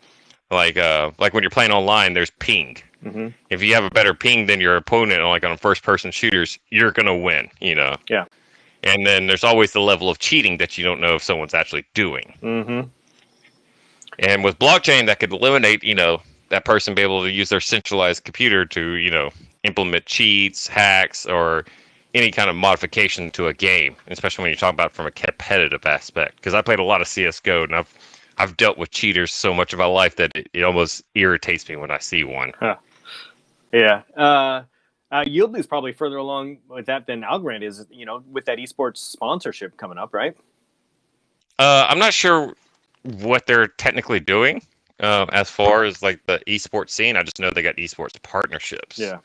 Like when you're playing online, there's ping. If you have a better ping than your opponent, on first-person shooters, you're gonna win. Yeah. And then there's always the level of cheating that you don't know if someone's actually doing. And with blockchain, that could eliminate that person be able to use their centralized computer to implement cheats, hacks, or any kind of modification to a game, especially when you talk about it from a competitive aspect. Because I played a lot of CS:GO, and I've dealt with cheaters so much of my life that it almost irritates me when I see one. Yeah. Yieldly is probably further along with that than Algorand is, with that esports sponsorship coming up, right? I'm not sure what they're technically doing as far as the esports scene. I just know they got esports partnerships. Yeah.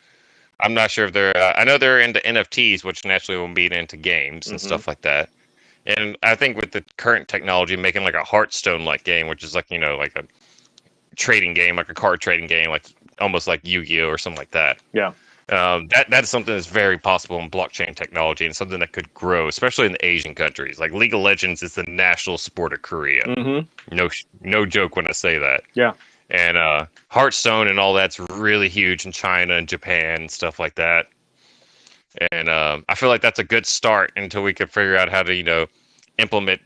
I'm not sure if they're. I know they're into NFTs, which naturally will be into games and stuff like that. And I think with the current technology, making like a Hearthstone-like game, which is like a trading game, like a card trading game, almost like Yu-Gi-Oh or something like that. Yeah. That is something that's very possible in blockchain technology and something that could grow, especially in the Asian countries. Like League of Legends is the national sport of Korea. No joke when I say that. Yeah. And Hearthstone and all that's really huge in China and Japan and stuff like that. And I feel like that's a good start until we can figure out how to implement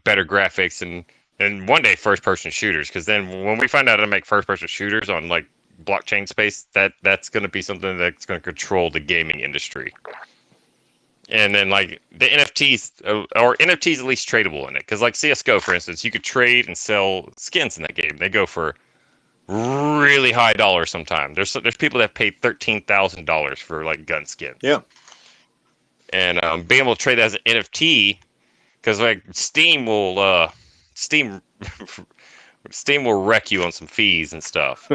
better graphics and one day first-person shooters. Because then when we find out how to make first-person shooters on blockchain space, that's going to be something that's going to control the gaming industry. And then the NFTs, or NFTs at least tradable in it, because CS:GO, for instance, you could trade and sell skins in that game. They go for really high dollars sometimes. There's people that pay $13,000 for gun skins. Yeah. And being able to trade that as an NFT, because Steam will Steam will wreck you on some fees and stuff,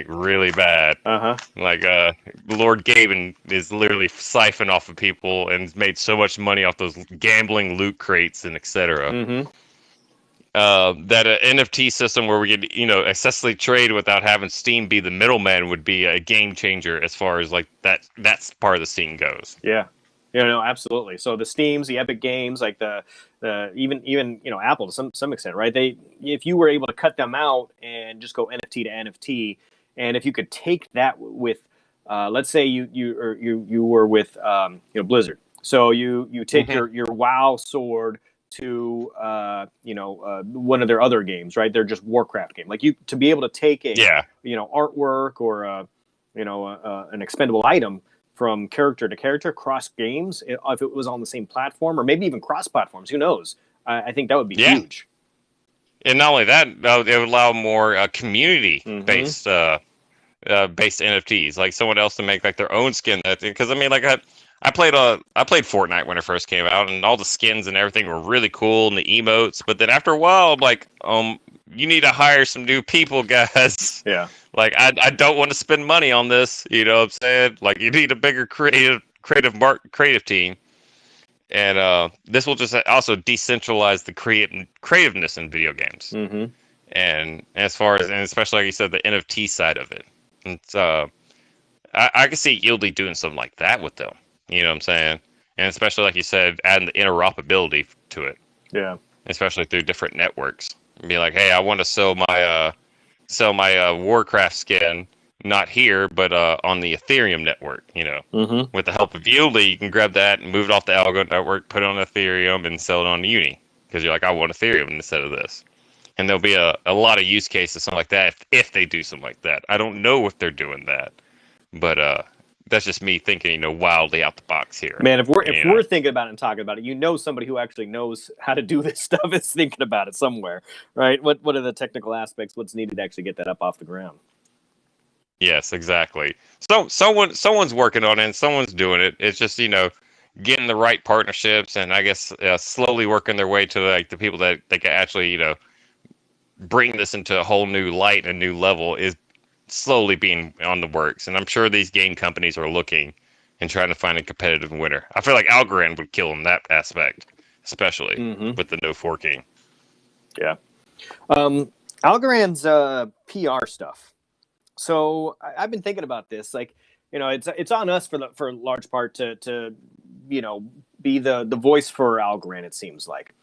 really bad. Lord Gaben is literally siphoning off of people and made so much money off those gambling loot crates and etc. That an NFT system where we could accessibly trade without having Steam be the middleman would be a game changer as far as that's part of the scene goes. Yeah. Absolutely. So the Steams, the Epic Games, the even Apple to some extent, right? If you were able to cut them out and just go NFT to NFT, and if you could take that with, let's say you were with Blizzard, so you take your WoW sword to one of their other games, right? They're just Warcraft game, to be able to take a artwork or an expendable item from character to character, cross games, if it was on the same platform, or maybe even cross platforms, who knows? I think that would be huge. And not only that, it would allow more community based NFTs, someone else to make their own skin. Because I mean, I played Fortnite when it first came out, and all the skins and everything were really cool, and the emotes. But then after a while, I'm you need to hire some new people, guys. Yeah. I don't want to spend money on this. You know what I'm saying? You need a bigger creative team. And this will just also decentralize the creativeness in video games. And as far as, and especially like you said, the NFT side of it. And I can see Yieldly doing something like that with them. You know what I'm saying? And especially like you said, adding the interoperability to it. Yeah. Especially through different networks. Be like, hey, I want to sell my Warcraft skin, not here, but on the Ethereum network. With the help of Yieldly, you can grab that and move it off the Algo network, put it on Ethereum, and sell it on Uni. Because you're like, I want Ethereum instead of this. And there'll be a lot of use cases, something like that, if they do something like that. I don't know if they're doing that, but that's just me thinking, wildly out the box here. Man, if we're thinking about it and talking about it, somebody who actually knows how to do this stuff is thinking about it somewhere, right? What are the technical aspects? What's needed to actually get that up off the ground? Yes, exactly. So someone's working on it and someone's doing it. It's just, getting the right partnerships and I guess slowly working their way to like the people that they can actually, bring this into a whole new light and a new level is slowly being on the works. And I'm sure these game companies are looking and trying to find a competitive winner. I feel like Algorand would kill in that aspect, especially with the no forking. Yeah. Algorand's PR stuff. So I've been thinking about this, like, it's on us for large part to be the voice for Algorand. It seems like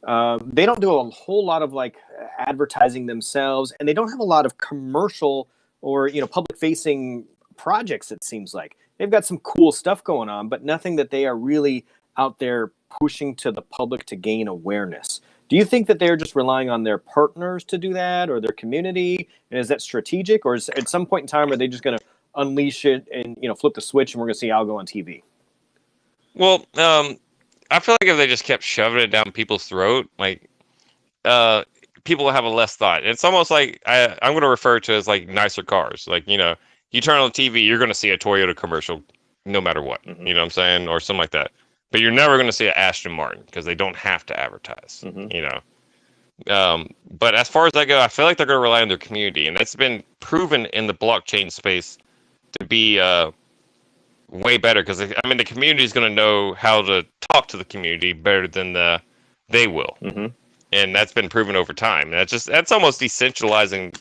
they don't do a whole lot of like advertising themselves, and they don't have a lot of commercial or public facing projects. It seems like they've got some cool stuff going on, but nothing that they are really out there pushing to the public to gain awareness. Do you think that they're just relying on their partners to do that, or their community? And is that strategic, or is at some point in time are they just going to unleash it and flip the switch and we're going to see Algo on TV? Well, I feel like if they just kept shoving it down people's throat, like people will have a less thought. It's almost like I'm going to refer to it as like nicer cars. Like you turn on the TV, you're going to see a Toyota commercial, no matter what. You know what I'm saying, or something like that. But you're never going to see an Aston Martin because they don't have to advertise. But as far as I go, I feel like they're going to rely on their community, and that's been proven in the blockchain space to be way better because the community is going to know how to talk to the community better than they will, and that's been proven over time. And that's almost decentralizing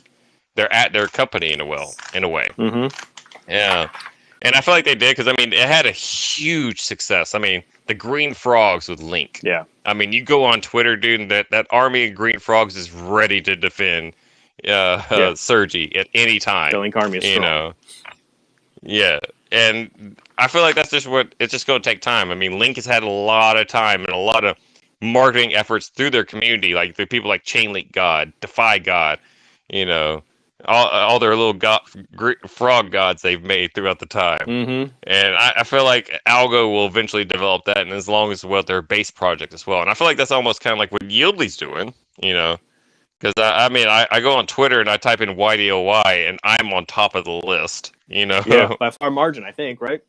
their company in a way. Yeah, and I feel like they did because it had a huge success. The Green Frogs with Link. Yeah. You go on Twitter, dude, and that army of Green Frogs is ready to defend Sergi at any time. The Link army is strong. Yeah. And I feel like that's just it's just going to take time. Link has had a lot of time and a lot of marketing efforts through their community, like the people like Chainlink God, Defy God, all their little frog gods they've made throughout the time. And I feel like Algo will eventually develop that, and as long as their base project as well. And I feel like that's almost kind of like what Yieldly's doing, because I go on Twitter and I type in YDOY and I'm on top of the list, Yeah, by far margin, I think, right?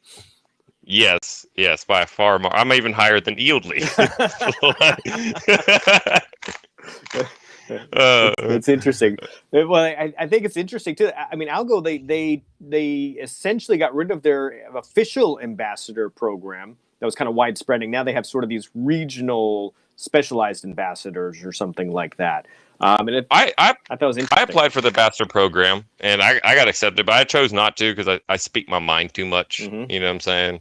Yes, by far more. I'm even higher than Yieldly. It's interesting. Well, I think it's interesting too. Algo, they essentially got rid of their official ambassador program that was kind of widespreading. Now they have sort of these regional specialized ambassadors or something like that. I thought it was interesting. I applied for the ambassador program and I got accepted, but I chose not to because I speak my mind too much. You know what I'm saying?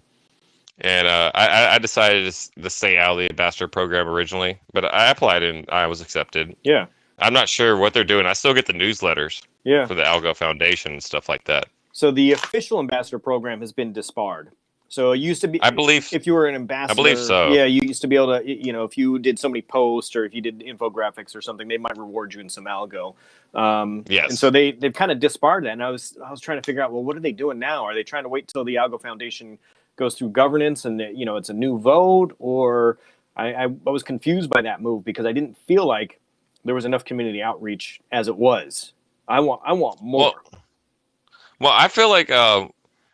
And I decided to stay out of the ambassador program originally, but I applied and I was accepted. Yeah. I'm not sure what they're doing. I still get the newsletters for the Algo Foundation and stuff like that. So the official ambassador program has been disbarred. So it used to be, I believe, if you were an ambassador, I believe so. Yeah, you used to be able to, if you did so many posts or if you did infographics or something, they might reward you in some Algo. Yes. And so they've kind of disbarred that. And I was trying to figure out, well, what are they doing now? Are they trying to wait till the Algo Foundation goes through governance and it's a new vote? Or I was confused by that move because I didn't feel like there was enough community outreach as it was. I want more. Well, I feel like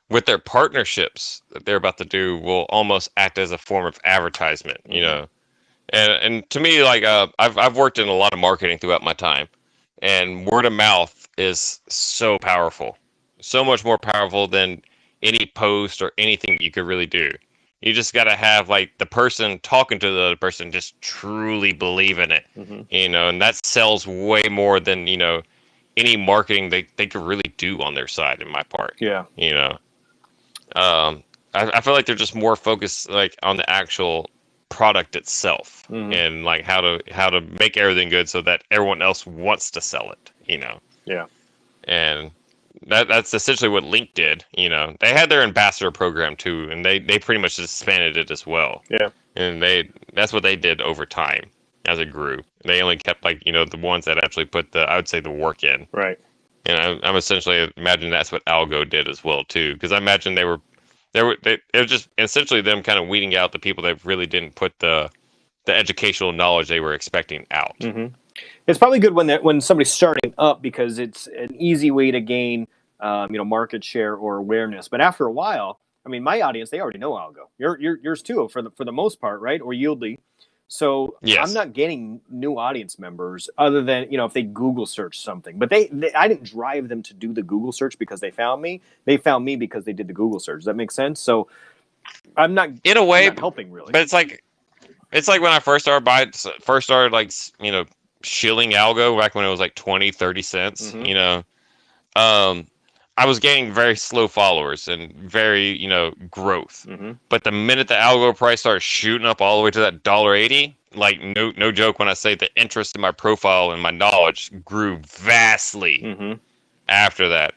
with their partnerships that they're about to do will almost act as a form of advertisement, and to me, like I've worked in a lot of marketing throughout my time, and word of mouth is so powerful, so much more powerful than any post or anything you could really do. You just got to have like the person talking to the other person just truly believe in it, and that sells way more than any marketing they could really do on their side. In my part, I feel like they're just more focused like on the actual product itself and like how to make everything good so that everyone else wants to sell it. Yeah, and that's essentially what Link did. They had their ambassador program too, and they pretty much expanded it as well. Yeah, and that's what they did over time as it grew. They only kept like the ones that actually put the work in. Right. And I'm essentially imagine that's what Algo did as well too, because I imagine they were it was just essentially them kind of weeding out the people that really didn't put the educational knowledge they were expecting out. Mm-hmm. It's probably good when somebody's starting up because it's an easy way to gain market share or awareness. But after a while, I mean, my audience, they already know Algo. Yours too, for the most part, right? Or Yieldly. So yes. I'm not getting new audience members other than, if they Google search something. But I didn't drive them to do the Google search because they found me. They found me because they did the Google search. Does that make sense? So I'm not, in a way, I'm not helping really. But it's like when I first started like, shilling Algo back when it was like 20, 30 cents, Mm-hmm. I was gaining very slow followers and very, growth. Mm-hmm. But the minute the Algo price started shooting up all the way to that $1.80, like no joke when I say the interest in my profile and my knowledge grew vastly Mm-hmm. after that.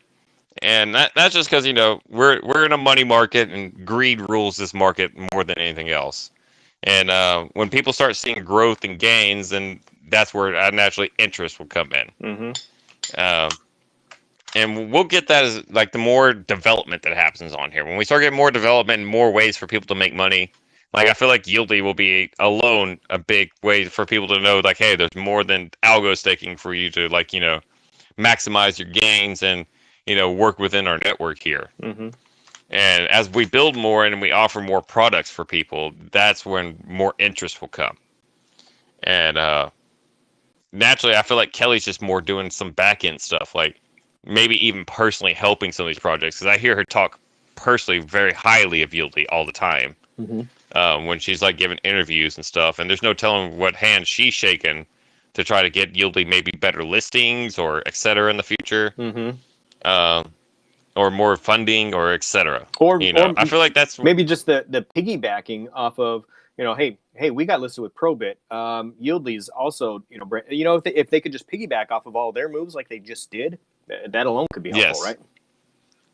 And that's just because, we're in a money market and greed rules this market more than anything else. And when people start seeing growth and gains, then that's where naturally interest will come in. Mm-hmm. And we'll get that as like the more development that happens on here. When we start getting more development and more ways for people to make money, like I feel like Yieldly will be alone a big way for people to know, like, hey, there's more than Algo staking for you to, like, maximize your gains and, work within our network here. Mm-hmm. And as we build more and we offer more products for people, that's when more interest will come. And naturally, I feel like Kelly's just more doing some back end stuff, like maybe even personally helping some of these projects. Because I hear her talk personally very highly of Yieldly all the time. Mm-hmm. When she's like giving interviews and stuff. And there's no telling what hand she's shaking to try to get Yieldly maybe better listings or et cetera in the future. Mm-hmm. Or more funding or et cetera. Or I feel like that's maybe just the piggybacking off of, hey, we got listed with Probit. Yieldly's also, if they could just piggyback off of all their moves like they just did, that alone could be helpful, right?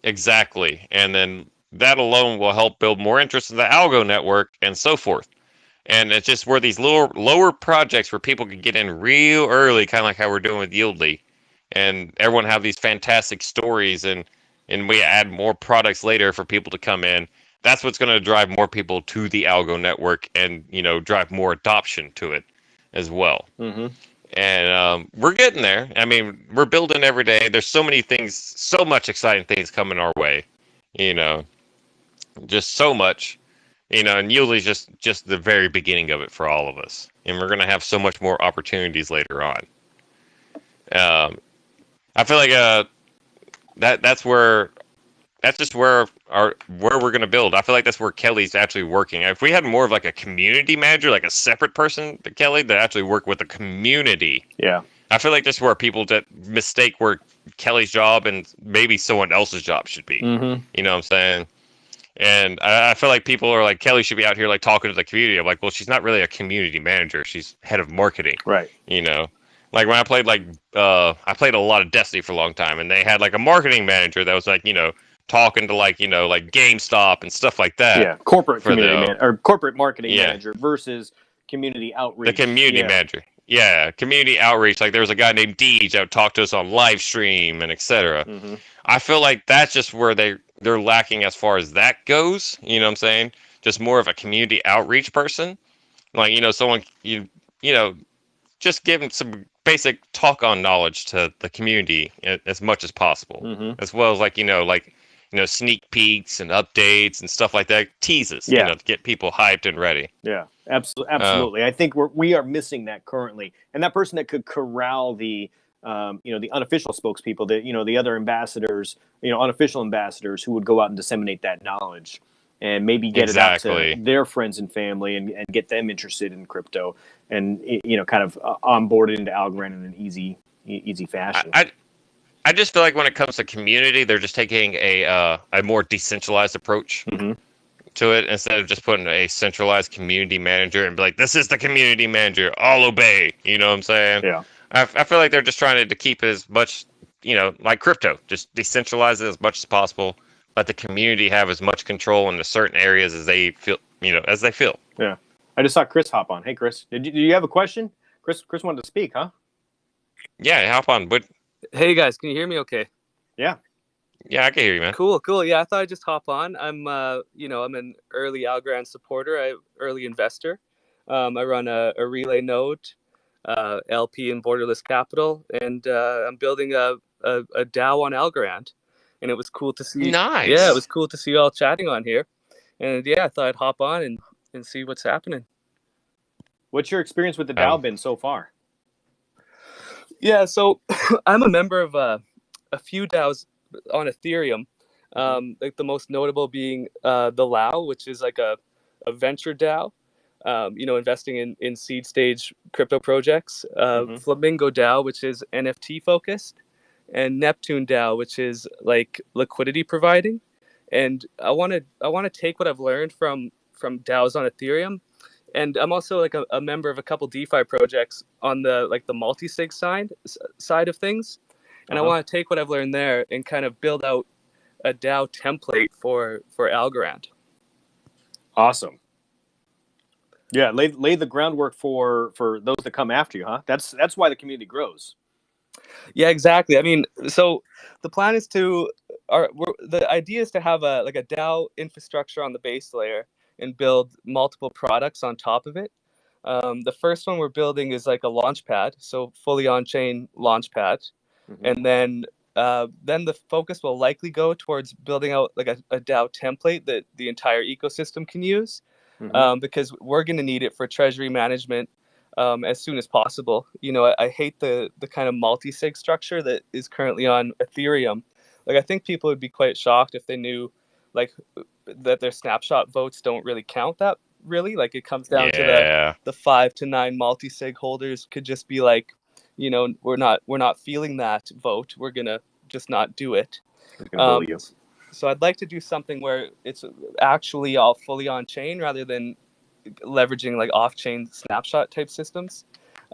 Exactly. And then that alone will help build more interest in the Algo network and so forth. And it's just where these lower projects where people can get in real early, kind of like how we're doing with Yieldly, and everyone have these fantastic stories, and we add more products later for people to come in. That's what's going to drive more people to the Algo network and, drive more adoption to it as well. Mm-hmm. And we're getting there. I mean, we're building every day. There's so many things, so much exciting things coming our way, just so much, and Yieldly's just the very beginning of it for all of us. And we're going to have so much more opportunities later on. I feel like that's just where we're going to build. I feel like that's where Kelly's actually working. If we had more of like a community manager, like a separate person to Kelly that actually work with the community. Yeah. I feel like this is where people that mistake where Kelly's job and maybe someone else's job should be. Mm-hmm. You know what I'm saying? And I feel like people are like, Kelly should be out here like talking to the community. I'm like, well, she's not really a community manager. She's head of marketing. Right. Like when I played I played a lot of Destiny for a long time, and they had like a marketing manager that was like, talking to like GameStop and stuff like that. Yeah, corporate community or corporate marketing manager versus community outreach. The community manager. Yeah, community outreach. Like there was a guy named Deej that would talk to us on live stream and etc. Mm-hmm. I feel like that's just where they're lacking as far as that goes. You know what I'm saying? Just more of a community outreach person. Like, someone just giving some basic talk on knowledge to the community as much as possible. Mm-hmm. As well as sneak peeks and updates and stuff like that, teases, to get people hyped and ready. Yeah, absolutely. I think we are missing that currently, and that person that could corral the unofficial spokespeople, the other ambassadors, unofficial ambassadors who would go out and disseminate that knowledge, and maybe get it out to their friends and family, and get them interested in crypto, and kind of onboard it into Algorand in an easy fashion. I just feel like when it comes to community, they're just taking a more decentralized approach to it instead of just putting a centralized community manager and be like, this is the community manager, I'll obey. You know what I'm saying? Yeah. I feel like they're just trying to keep as much, like crypto, just decentralize it as much as possible. Let the community have as much control in the certain areas as they feel, as they feel. Yeah. I just saw Chris hop on. Hey, Chris, do you have a question? Chris wanted to speak, huh? Yeah, hop on. But hey guys, can you hear me okay? Yeah. Yeah, I can hear you, man. Cool. Yeah, I thought I'd just hop on. I'm I'm an early Algorand supporter, early investor. I run a relay node, LP in Borderless Capital, and I'm building a DAO on Algorand. And it was cool to see. Yeah, it Nice. was cool to see you all chatting on here. And yeah, I thought I'd hop on and see what's happening. What's your experience with the DAO been so far? Yeah, so I'm a member of a few DAOs on Ethereum. Like the most notable being the Lao, which is like a venture DAO. Investing in seed stage crypto projects. Flamingo DAO, which is NFT focused, and Neptune DAO, which is like liquidity providing. And I want to take what I've learned from DAOs on Ethereum, and I'm also like a member of a couple DeFi projects on the like the multi-sig side of things, and I want to take what I've learned there and kind of build out a DAO template for Algorand. Awesome. Yeah, lay the groundwork for those that come after you, huh? That's why the community grows. Yeah, exactly. I mean, so the plan is the idea is to have a DAO infrastructure on the base layer and build multiple products on top of it. The first one we're building is like a launch pad, so fully on-chain launch pad, and then the focus will likely go towards building out like a DAO template that the entire ecosystem can use, because we're going to need it for treasury management as soon as possible. I hate the kind of multi-sig structure that is currently on Ethereum. Like, I think people would be quite shocked if they knew like that their snapshot votes don't really count that really. Like, it comes down to the 5 to 9 multi-sig holders could just be like, we're not feeling that vote. We're gonna just not do it. So I'd like to do something where it's actually all fully on chain rather than leveraging like off-chain snapshot type systems,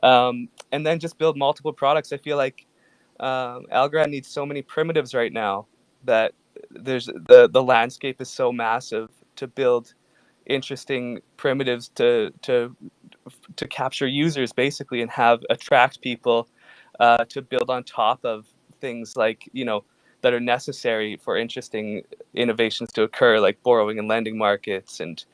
and then just build multiple products. I feel like Algorand needs so many primitives right now that there's the landscape is so massive to build interesting primitives to capture users basically and have attract people to build on top of things like that are necessary for interesting innovations to occur, like borrowing and lending markets and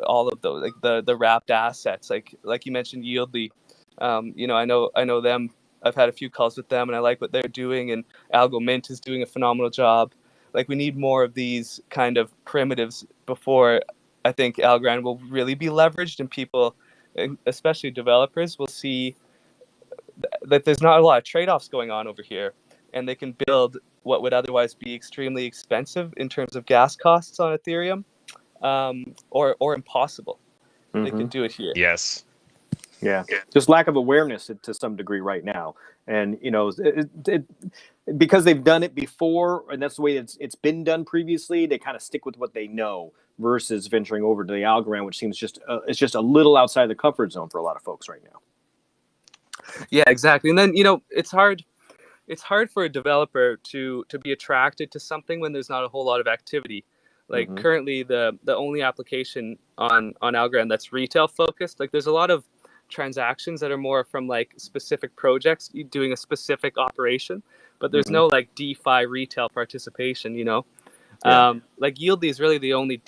all of those, like the wrapped assets, like you mentioned, Yieldly. I know them. I've had a few calls with them, and I like what they're doing. And Algo Mint is doing a phenomenal job. Like, we need more of these kind of primitives before I think Algorand will really be leveraged, and people, especially developers, will see that there's not a lot of trade-offs going on over here, and they can build what would otherwise be extremely expensive in terms of gas costs on Ethereum, or impossible. They can do it here. Yes. Yeah, just lack of awareness to some degree right now, and because they've done it before, and that's the way it's been done previously. They kind of stick with what they know versus venturing over to the Algorand, which seems it's just a little outside the comfort zone for a lot of folks right now. Yeah, exactly. And then it's hard for a developer to be attracted to something when there's not a whole lot of activity. Like currently, the only application on Algorand that's retail focused, like there's a lot of transactions that are more from like specific projects doing a specific operation, but there's no like DeFi retail participation. Like Yieldly is really the only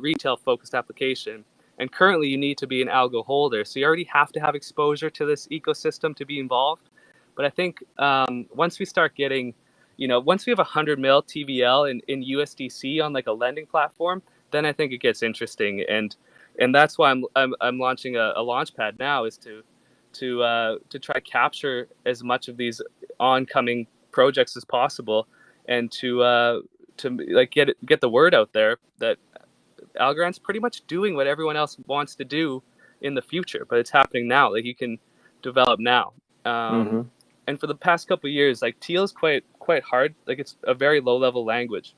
retail focused application, and currently you need to be an Algo holder, so you already have to have exposure to this ecosystem to be involved. But I think once we start getting, once we have 100 mil TVL in USDC on like a lending platform, then I think it gets interesting, and that's why I'm launching a launch pad now, is to try capture as much of these oncoming projects as possible, and to like get the word out there that Algorand's pretty much doing what everyone else wants to do in the future, but it's happening now. Like, you can develop now. And for the past couple of years, like Teal is quite hard. Like, it's a very low level language,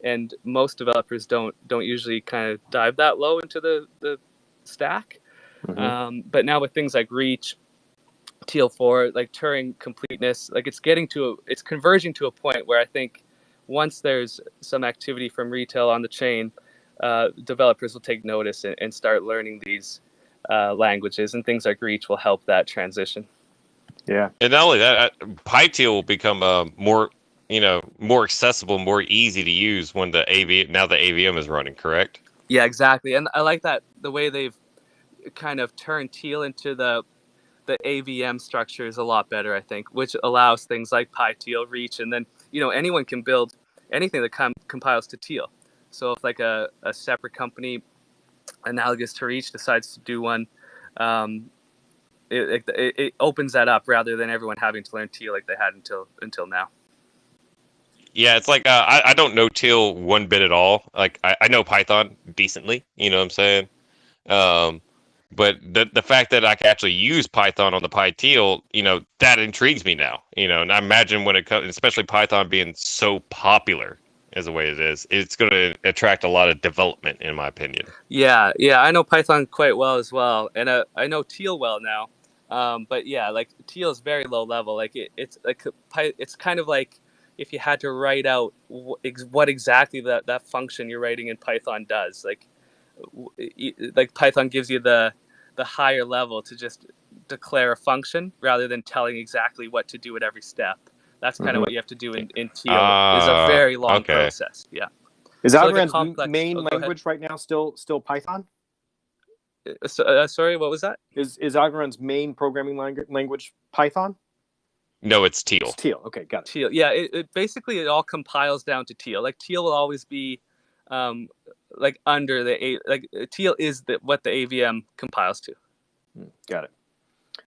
and most developers don't usually kind of dive that low into the stack. But now with things like Reach, Teal 4, like Turing completeness, like it's converging to a point where I think once there's some activity from retail on the chain, developers will take notice and start learning these languages, and things like Reach will help that transition. Yeah, and not only that, PyTeal will become more more accessible, more easy to use when the AVM is running, correct? Yeah, exactly. And I like that the way they've kind of turned Teal into the AVM structure is a lot better, I think, which allows things like PyTeal, Reach, and then anyone can build anything that compiles to Teal. So if like a separate company analogous to Reach decides to do one, it opens that up rather than everyone having to learn Teal like they had until now. Yeah, it's like I don't know Teal one bit at all. Like I know Python decently, you know what I'm saying? But the fact that I can actually use Python on the PyTeal, that intrigues me now. And I imagine when it comes, especially Python being so popular as the way it is, it's going to attract a lot of development, in my opinion. Yeah, I know Python quite well as well, and I know Teal well now. But yeah, like Teal is very low level. Like it's kind of like if you had to write out what exactly that function you're writing in Python does. Like Python gives you the higher level to just declare a function rather than telling exactly what to do at every step. That's kind of what you have to do in Teal. Is a very long process. Yeah. Is So Algorand's like main language right now still Python? Sorry, what was that? Is Algorand's main programming language Python? No, it's Teal. It's Teal. Okay, got it. Teal. Yeah, it basically it all compiles down to Teal. Like Teal will always be, like under Teal is what the AVM compiles to. Got it.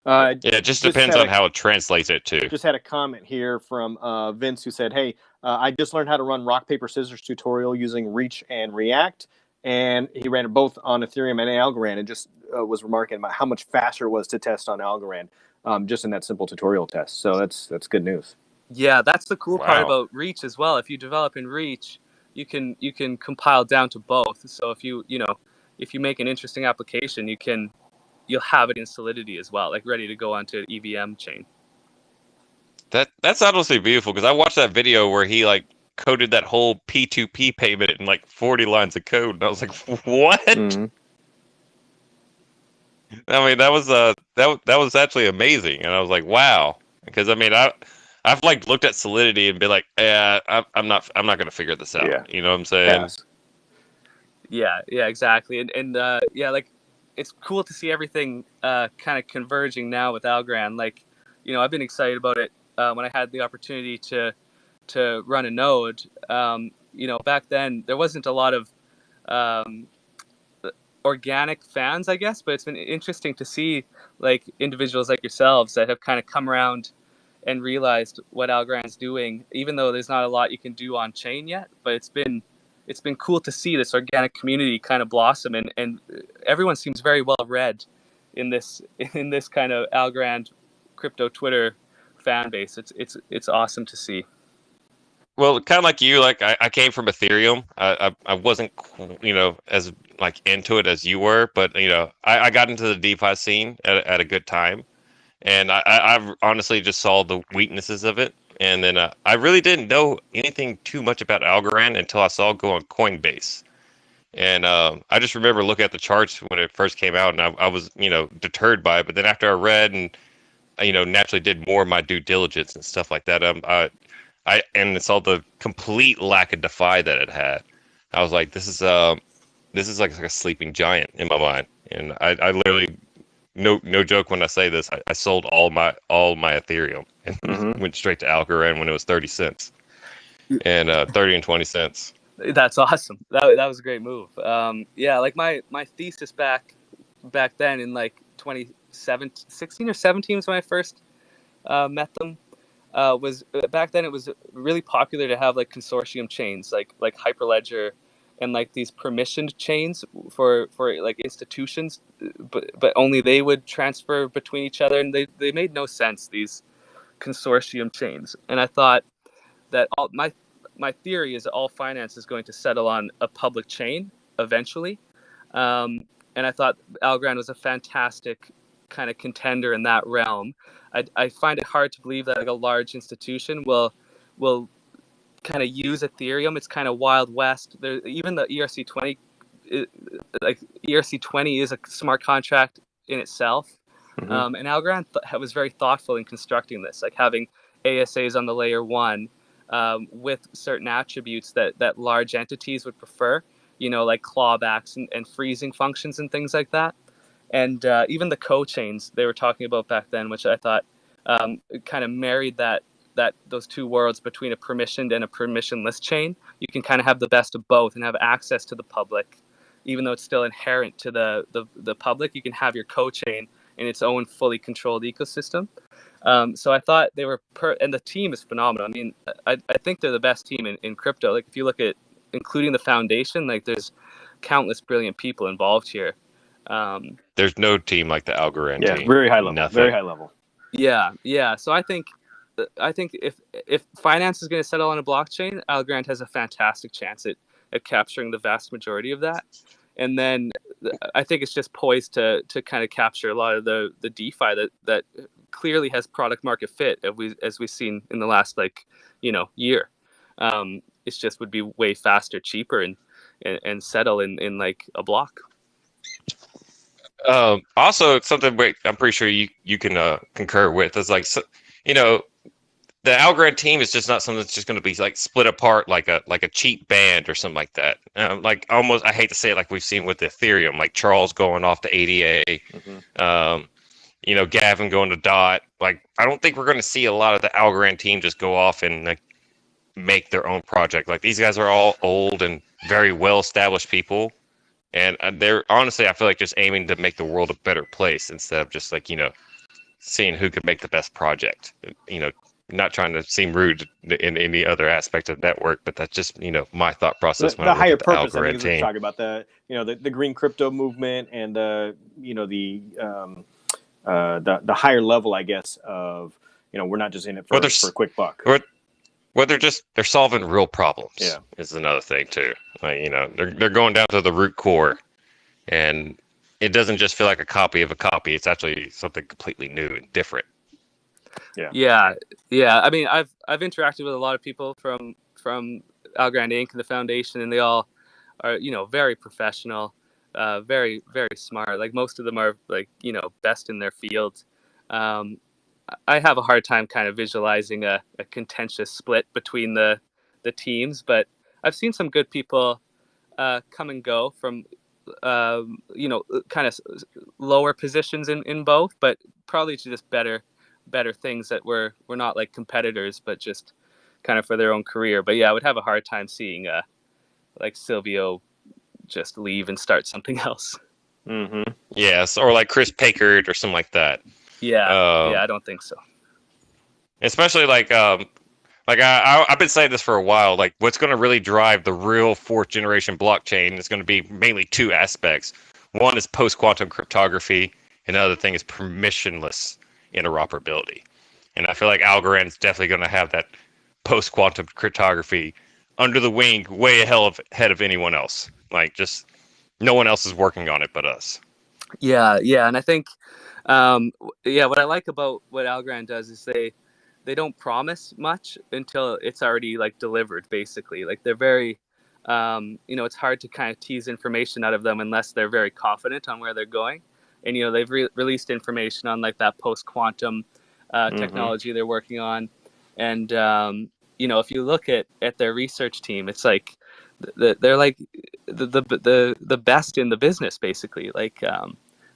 Yeah, it just depends on how it translates it too. Just had a comment here from Vince who said, "Hey, I just learned how to run rock paper scissors tutorial using Reach and React, and he ran it both on Ethereum and Algorand, and just was remarking about how much faster it was to test on Algorand, just in that simple tutorial test. So that's good news." Yeah, that's the cool part about Reach as well. If you develop in Reach, you can compile down to both. So if you make an interesting application, you'll have it in Solidity as well, like ready to go onto an EVM chain. That's honestly beautiful, because I watched that video where he like coded that whole P2P payment in like 40 lines of code, and I was like, what? Mm-hmm. I mean, that was actually amazing, and I was like, wow, because I mean, I've like looked at Solidity and been like, yeah, I'm not gonna figure this out. Yeah. You know what I'm saying? Yeah, exactly, and yeah, like it's cool to see everything kind of converging now with Algorand. Like, I've been excited about it when I had the opportunity to run a node. Back then there wasn't a lot of organic fans, I guess, but it's been interesting to see like individuals like yourselves that have kind of come around and realized what Algorand's doing, even though there's not a lot you can do on chain yet. But it's been cool to see this organic community kind of blossom, and everyone seems very well read in this kind of Algorand crypto Twitter fan base. It's awesome to see. Well, kind of like you, like I came from Ethereum. I wasn't, as like into it as you were, but I got into the DeFi scene at a good time, and I honestly just saw the weaknesses of it, and then I really didn't know anything too much about Algorand until I saw it go on Coinbase, and I just remember looking at the charts when it first came out, and I was deterred by it, but then after I read and naturally did more of my due diligence and stuff like that, and saw the complete lack of DeFi that it had. I was like, this is like a sleeping giant in my mind. And I literally, no joke when I say this, I sold all my Ethereum and went straight to Algorand when it was 30 cents and 30 and 20 cents. That's awesome. That was a great move. Yeah, like my thesis back then in like 2016 or 17 was when I first met them. Was back then it was really popular to have like consortium chains like Hyperledger and like these permissioned chains for like institutions, but only they would transfer between each other, and they made no sense, these consortium chains. And I thought that my theory is that all finance is going to settle on a public chain eventually, and I thought Algorand was a fantastic kind of contender in that realm. I find it hard to believe that like a large institution will kind of use Ethereum. It's kind of Wild West. There, even the ERC20, like ERC20 is a smart contract in itself. And Algorand was very thoughtful in constructing this, like having ASAs on the layer 1, with certain attributes that large entities would prefer, like clawbacks and freezing functions and things like that. And even the co-chains they were talking about back then, which I thought kind of married those two worlds between a permissioned and a permissionless chain. You can kind of have the best of both and have access to the public, even though it's still inherent to the public. You can have your co-chain in its own fully controlled ecosystem. So I thought they were and the team is phenomenal. I mean, I think they're the best team in crypto. Like if you look at including the foundation, like there's countless brilliant people involved here. There's no team like the Algorand team. Very high level. Nothing. Very high level. Yeah. So I think if finance is going to settle on a blockchain, Algorand has a fantastic chance at capturing the vast majority of that. And then I think it's just poised to kind of capture a lot of the DeFi that clearly has product market fit, as we've seen in the last year. It's just would be way faster, cheaper, and settle in like a block. Also, something I'm pretty sure you can concur with is like, the Algorand team is just not something that's just going to be like split apart like a cheap band or something like that. Like almost, I hate to say it, like we've seen with Ethereum, like Charles going off to ADA, Gavin going to DOT. Like I don't think we're going to see a lot of the Algorand team just go off and like make their own project. Like these guys are all old and very well established people. And they're honestly, I feel like just aiming to make the world a better place instead of just like, seeing who could make the best project. Not trying to seem rude in any other aspect of network, but that's just, my thought process. The higher purpose, I think, is what we're talking about. The green crypto movement and the higher level, I guess, of, we're not just in it for a quick buck. They're solving real problems. Yeah, is another thing too. Like, they're going down to the root core, and it doesn't just feel like a copy of a copy. It's actually something completely new and different. Yeah. I mean, I've interacted with a lot of people from Algorand Inc. and the foundation, and they all are, very professional, very, very smart. Like most of them are like, best in their field. I have a hard time kind of visualizing a contentious split between the teams, but I've seen some good people come and go from kind of lower positions in both, but probably just better things that we're not like competitors, but just kind of for their own career. But yeah, I would have a hard time seeing like Silvio just leave and start something else. Mm-hmm. Yes, or like Chris Packard or something like that. Yeah, I don't think so. Especially like I've been saying this for a while. Like, what's going to really drive the real fourth generation blockchain is going to be mainly two aspects. One is post quantum cryptography, and the other thing is permissionless interoperability. And I feel like Algorand is definitely going to have that post quantum cryptography under the wing, way ahead of anyone else. Like, just no one else is working on it but us. Yeah, and I think. What I like about what Algorand does is they don't promise much until it's already like delivered, basically. Like they're very, it's hard to kind of tease information out of them unless they're very confident on where they're going. And, they've released information on like that post-quantum technology they're working on. And, if you look at their research team, it's like they're like the best in the business, basically. Like,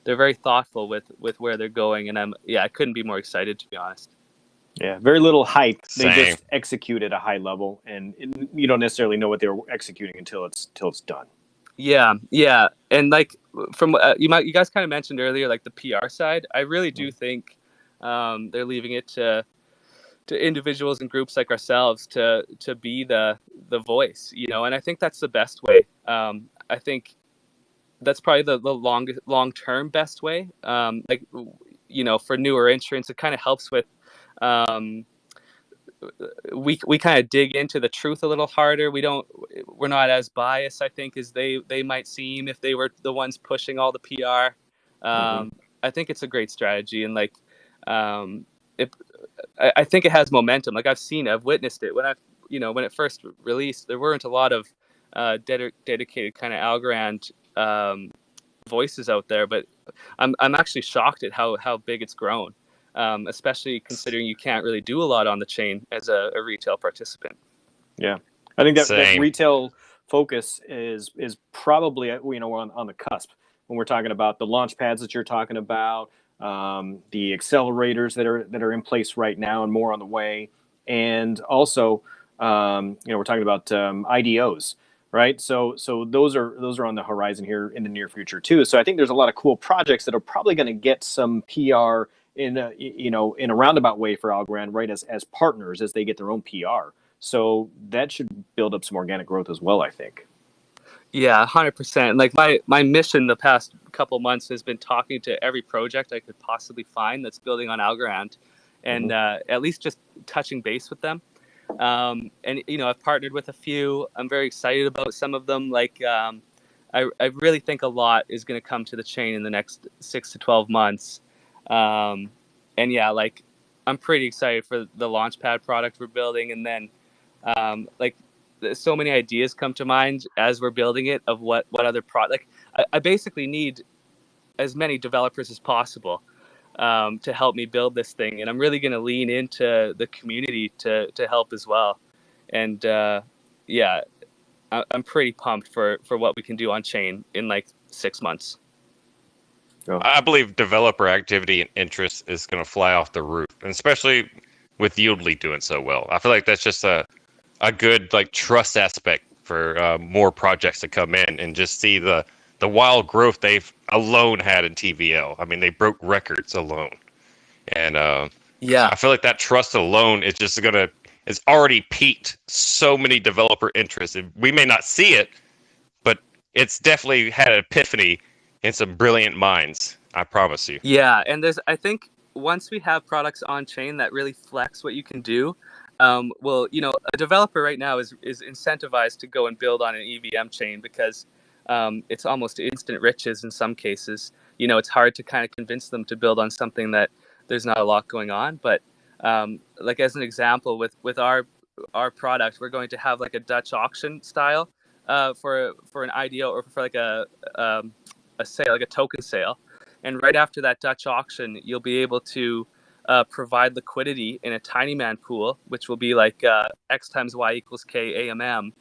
they're very thoughtful with where they're going, and I couldn't be more excited, to be honest. Yeah, very little hype. Same. They just execute at a high level, and you don't necessarily know what they're executing until it's done. Yeah, and like from you guys kind of mentioned earlier, like the PR side, I really do think they're leaving it to individuals and groups like ourselves to be the voice, and I think that's the best way. I think that's probably the long-term best way. For newer entrants, it kind of helps with we kind of dig into the truth a little harder. We're not as biased, I think, as they might seem if they were the ones pushing all the PR. I think it's a great strategy, and like I think it has momentum. Like I've witnessed it when it first released. There weren't a lot of dedicated kind of Algorand voices out there, but I'm actually shocked at how big it's grown. especially considering you can't really do a lot on the chain as a retail participant. Yeah, I think that Same. retail focus is probably, you know, on the cusp when we're talking about the launch pads that you're talking about, the accelerators that are in place right now and more on the way, and also you know, we're talking about IDOs, right? So those are on the horizon here in the near future too. So I think there's a lot of cool projects that are probably going to get some PR in a, you know, in a roundabout way for Algorand, right, as partners as they get their own PR. So that should build up some organic growth as well, I think. Yeah, 100%. Like my mission the past couple months has been talking to every project I could possibly find that's building on Algorand, and at least just touching base with them. And you know, I've partnered with a few. I'm very excited about some of them. Like I really think a lot is going to come to the chain in the next 6 to 12 months. And yeah, like I'm pretty excited for the Launchpad product we're building, and then like so many ideas come to mind as we're building it of what other product. Like I basically need as many developers as possible to help me build this thing, and I'm really going to lean into the community to help as well. And yeah, I'm pretty pumped for what we can do on chain in like 6 months. I believe developer activity and interest is going to fly off the roof, and especially with Yieldly doing so well. I feel like that's just a good like trust aspect for more projects to come in and just see the wild growth they've alone had in TVL. I mean, they broke records alone, and Yeah, I feel like that trust alone is just it's already piqued so many developer interest. And we may not see it, but it's definitely had an epiphany in some brilliant minds. I promise you. yeah, and I think once we have products on chain that really flex what you can do, well, you know, a developer right now is incentivized to go and build on an EVM chain because it's almost instant riches in some cases. You know, it's hard to kind of convince them to build on something that there's not a lot going on. But like as an example, with our product, we're going to have like a Dutch auction style for an IDO or for like a sale, like a token sale. And right after that Dutch auction, you'll be able to provide liquidity in a tiny man pool, which will be like X times Y equals K AMM,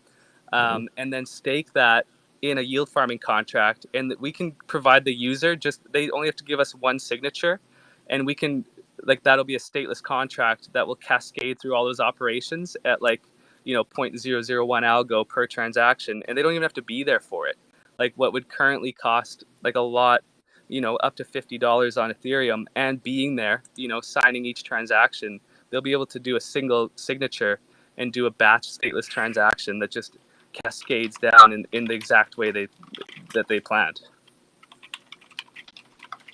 and then stake that in a yield farming contract. And we can provide the user they only have to give us one signature, and we can like that'll be a stateless contract that will cascade through all those operations at like, you know, 0.001 algo per transaction, and they don't even have to be there for it. Like what would currently cost like a lot, you know, up to $50 on Ethereum, and being there, you know, signing each transaction, they'll be able to do a single signature and do a batch stateless transaction that just cascades down in the exact way that they planned.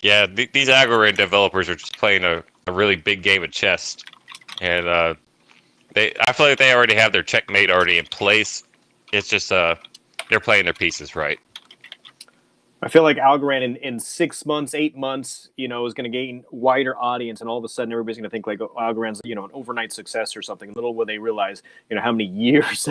Yeah, these Algorand developers are just playing a really big game of chess, and I feel like they already have their checkmate already in place. It's just they're playing their pieces right. I feel like Algorand in 6 months, 8 months, you know, is going to gain wider audience, and all of a sudden everybody's going to think like Algorand's, you know, an overnight success or something. Little will they realize, you know, how many years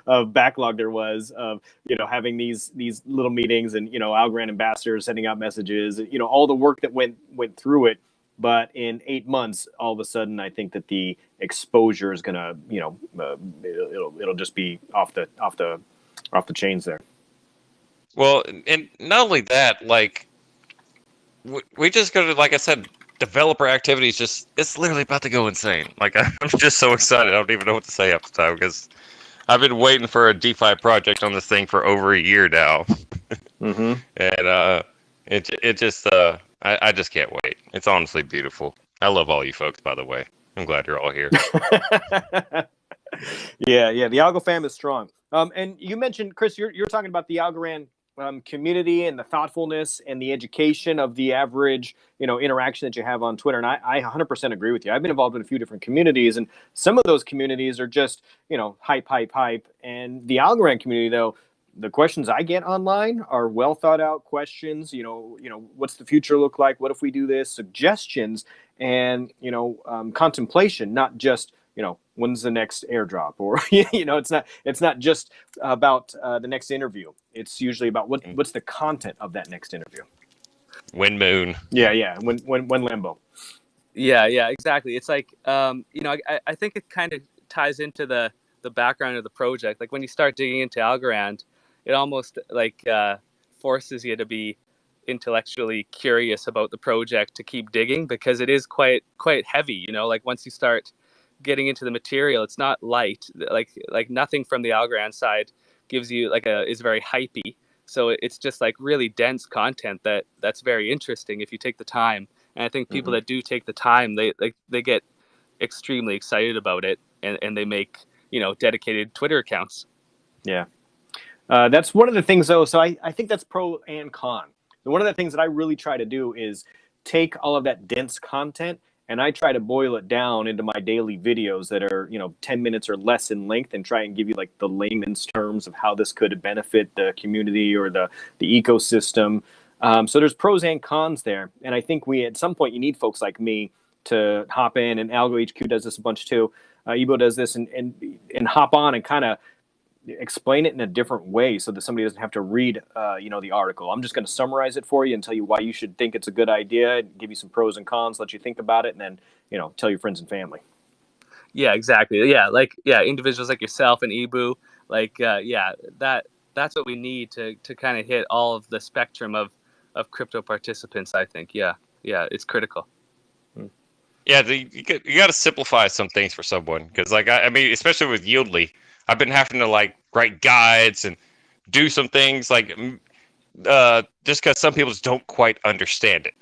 of backlog there was of, you know, having these little meetings and, you know, Algorand ambassadors sending out messages, you know, all the work that went through it. But in 8 months, all of a sudden, I think that the exposure is going to, you know, it'll just be off the chains there. Well, and not only that, like we just go to, like I said, developer activity is it's literally about to go insane. Like I'm just so excited. I don't even know what to say half the time because I've been waiting for a DeFi project on this thing for over a year now. And it just I just can't wait. It's honestly beautiful. I love all you folks, by the way. I'm glad you're all here. Yeah, the Algofam is strong. And you mentioned, Chris, you're talking about the Algorand community and the thoughtfulness and the education of the average, you know, interaction that you have on Twitter. And I 100% agree with you. I've been involved in a few different communities, and some of those communities are just, you know, hype. And the Algorand community, though, the questions I get online are well thought out questions. You know, what's the future look like? What if we do this? Suggestions and, you know, contemplation, not just, you know, when's the next airdrop, or you know, it's not just about the next interview. It's usually about what's the content of that next interview. When Moon. Yeah. When Lambo. Yeah, exactly. It's like, I think it kind of ties into the background of the project. Like when you start digging into Algorand, it almost like forces you to be intellectually curious about the project to keep digging, because it is quite heavy. Like once you start getting into the material, it's not light. Like nothing from the Algorand side gives you is very hypey. So it's just like really dense content that's very interesting if you take the time. And I think people that do take the time, they get extremely excited about it, and they make dedicated Twitter accounts. Yeah, that's one of the things though. So I think that's pro and con. And one of the things that I really try to do is take all of that dense content and I try to boil it down into my daily videos that are 10 minutes or less in length, and try and give you like the layman's terms of how this could benefit the community or the ecosystem. So there's pros and cons there, and I think at some point you need folks like me to hop in, and Algo HQ does this a bunch too. Ebo does this, and hop on and kind of explain it in a different way so that somebody doesn't have to read the article. I'm just going to summarize it for you and tell you why you should think it's a good idea, give you some pros and cons, let you think about it, and then tell your friends and family. Yeah, exactly. Yeah, individuals like yourself and Ebu, that's what we need to kind of hit all of the spectrum of crypto participants, I think. Yeah, it's critical. Yeah, you got to simplify some things for someone, because I mean, especially with Yieldly, I've been having to write guides and do some things just because some people just don't quite understand it,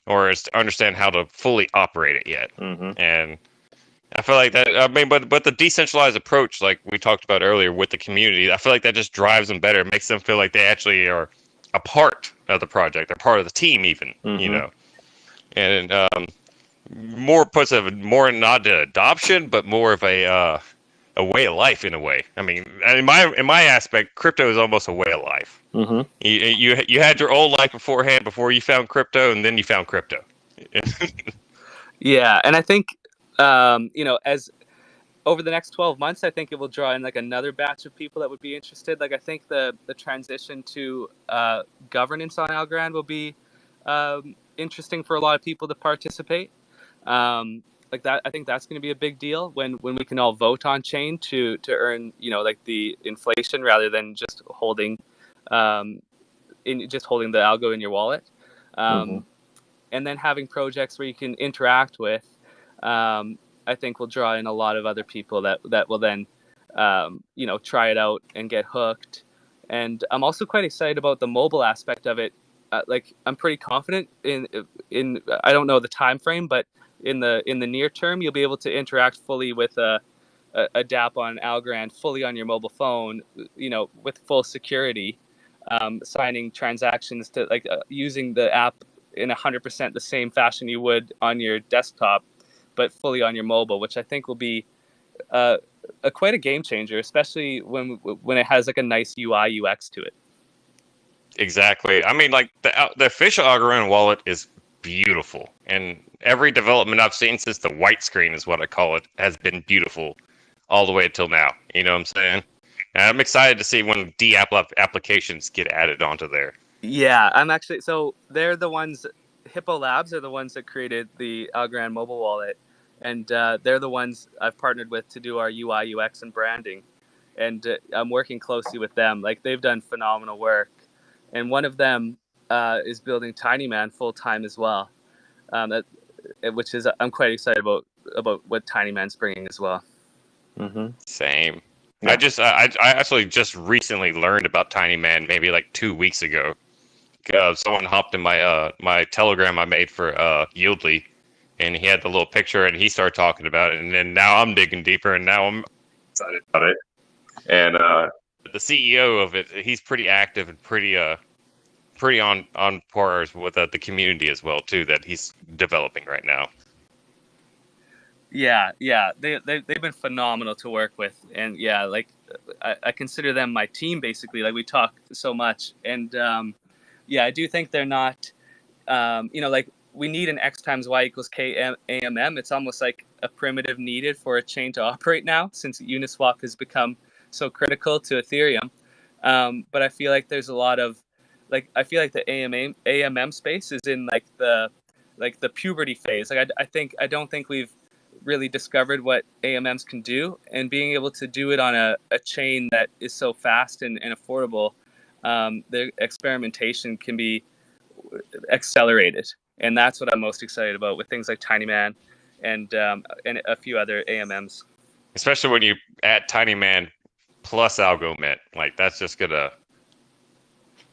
or understand how to fully operate it yet. And I feel like that. I mean, but the decentralized approach, like we talked about earlier with the community, I feel like that just drives them better, makes them feel like they actually are a part of the project, they're part of the team, even. And more puts more not an adoption, but more of a way of life in a way. I mean, in my aspect, crypto is almost a way of life. You had your old life beforehand, before you found crypto, and then you found crypto. Yeah, and I think as over the next 12 months, I think it will draw in another batch of people that would be interested. I think the transition to governance on Algorand will be interesting for a lot of people to participate. I think that's going to be a big deal when we can all vote on chain to earn the inflation, rather than just holding the algo in your wallet. And then having projects where you can interact with, I think will draw in a lot of other people that will then try it out and get hooked. And I'm also quite excited about the mobile aspect of it. I'm pretty confident in I don't know the time frame, but in the near term, you'll be able to interact fully with a dApp on Algorand, fully on your mobile phone, with full security, signing transactions to using the app in 100% the same fashion you would on your desktop, but fully on your mobile, which I think will be quite a game changer, especially when it has a nice UI UX to it. Exactly. I mean, the official Algorand wallet is beautiful, and every development I've seen since the white screen, is what I call it, has been beautiful all the way until now. You know what I'm saying? And I'm excited to see when D-app applications get added onto there. Yeah, so they're the ones, Hippo Labs are the ones that created the Algorand mobile wallet, and they're the ones I've partnered with to do our UI, UX, and branding, and I'm working closely with them. They've done phenomenal work, and one of them is building TinyMan full time as well, which is I'm quite excited about what TinyMan's bringing as well. Same. Yeah. I actually just recently learned about TinyMan maybe 2 weeks ago. Someone hopped in my Telegram I made for Yieldly, and he had the little picture, and he started talking about it, and then now I'm digging deeper, and now I'm excited about it. And the CEO of it, he's pretty active and pretty on par with the community as well too, that he's developing right now. Yeah, they've been phenomenal to work with, and I consider them my team basically. We talk so much, and I do think they're not, we need an X times Y equals K AMM. It's almost like a primitive needed for a chain to operate now, since Uniswap has become so critical to Ethereum. But I feel like there's a lot of, I feel like the AMM space is in the like the puberty phase. Like I don't think we've really discovered what AMMs can do, and being able to do it on a chain that is so fast and affordable, the experimentation can be accelerated, and that's what I'm most excited about with things like TinyMan and a few other AMMs. Especially when you add TinyMan plus Algo Mint, like that's just gonna,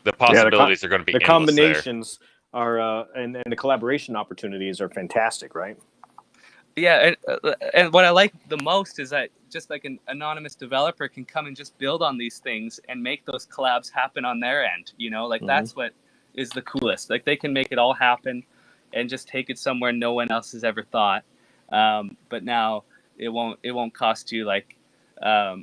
the possibilities are going to be the endless combinations there. Are and the collaboration opportunities are fantastic, right? Yeah, and what I like the most is that just like an anonymous developer can come and just build on these things and make those collabs happen on their end. You know, like that's what is the coolest. Like they can make it all happen and just take it somewhere no one else has ever thought. But now it won't cost you like a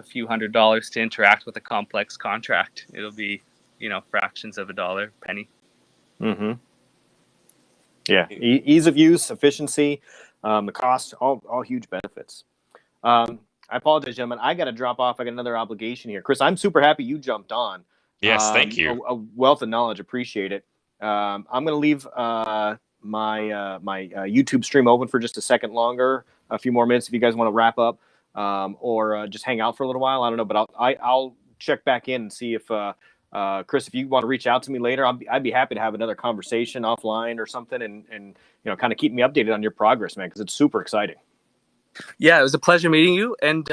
few $100s to interact with a complex contract. It'll be, you know, fractions of a dollar, penny. Mm-hmm. Yeah, ease of use, efficiency, the cost, all huge benefits. I apologize, gentlemen. I got to drop off. I got another obligation here. Chris, I'm super happy you jumped on. Yes, thank you. A wealth of knowledge. Appreciate it. I'm going to leave my YouTube stream open for just a second longer, a few more minutes if you guys want to wrap up, or just hang out for a little while. I don't know, but I'll check back in and see if Chris, if you want to reach out to me later, I'd be happy to have another conversation offline or something, and you know, kind of keep me updated on your progress, man, because it's super exciting. Yeah, it was a pleasure meeting you, and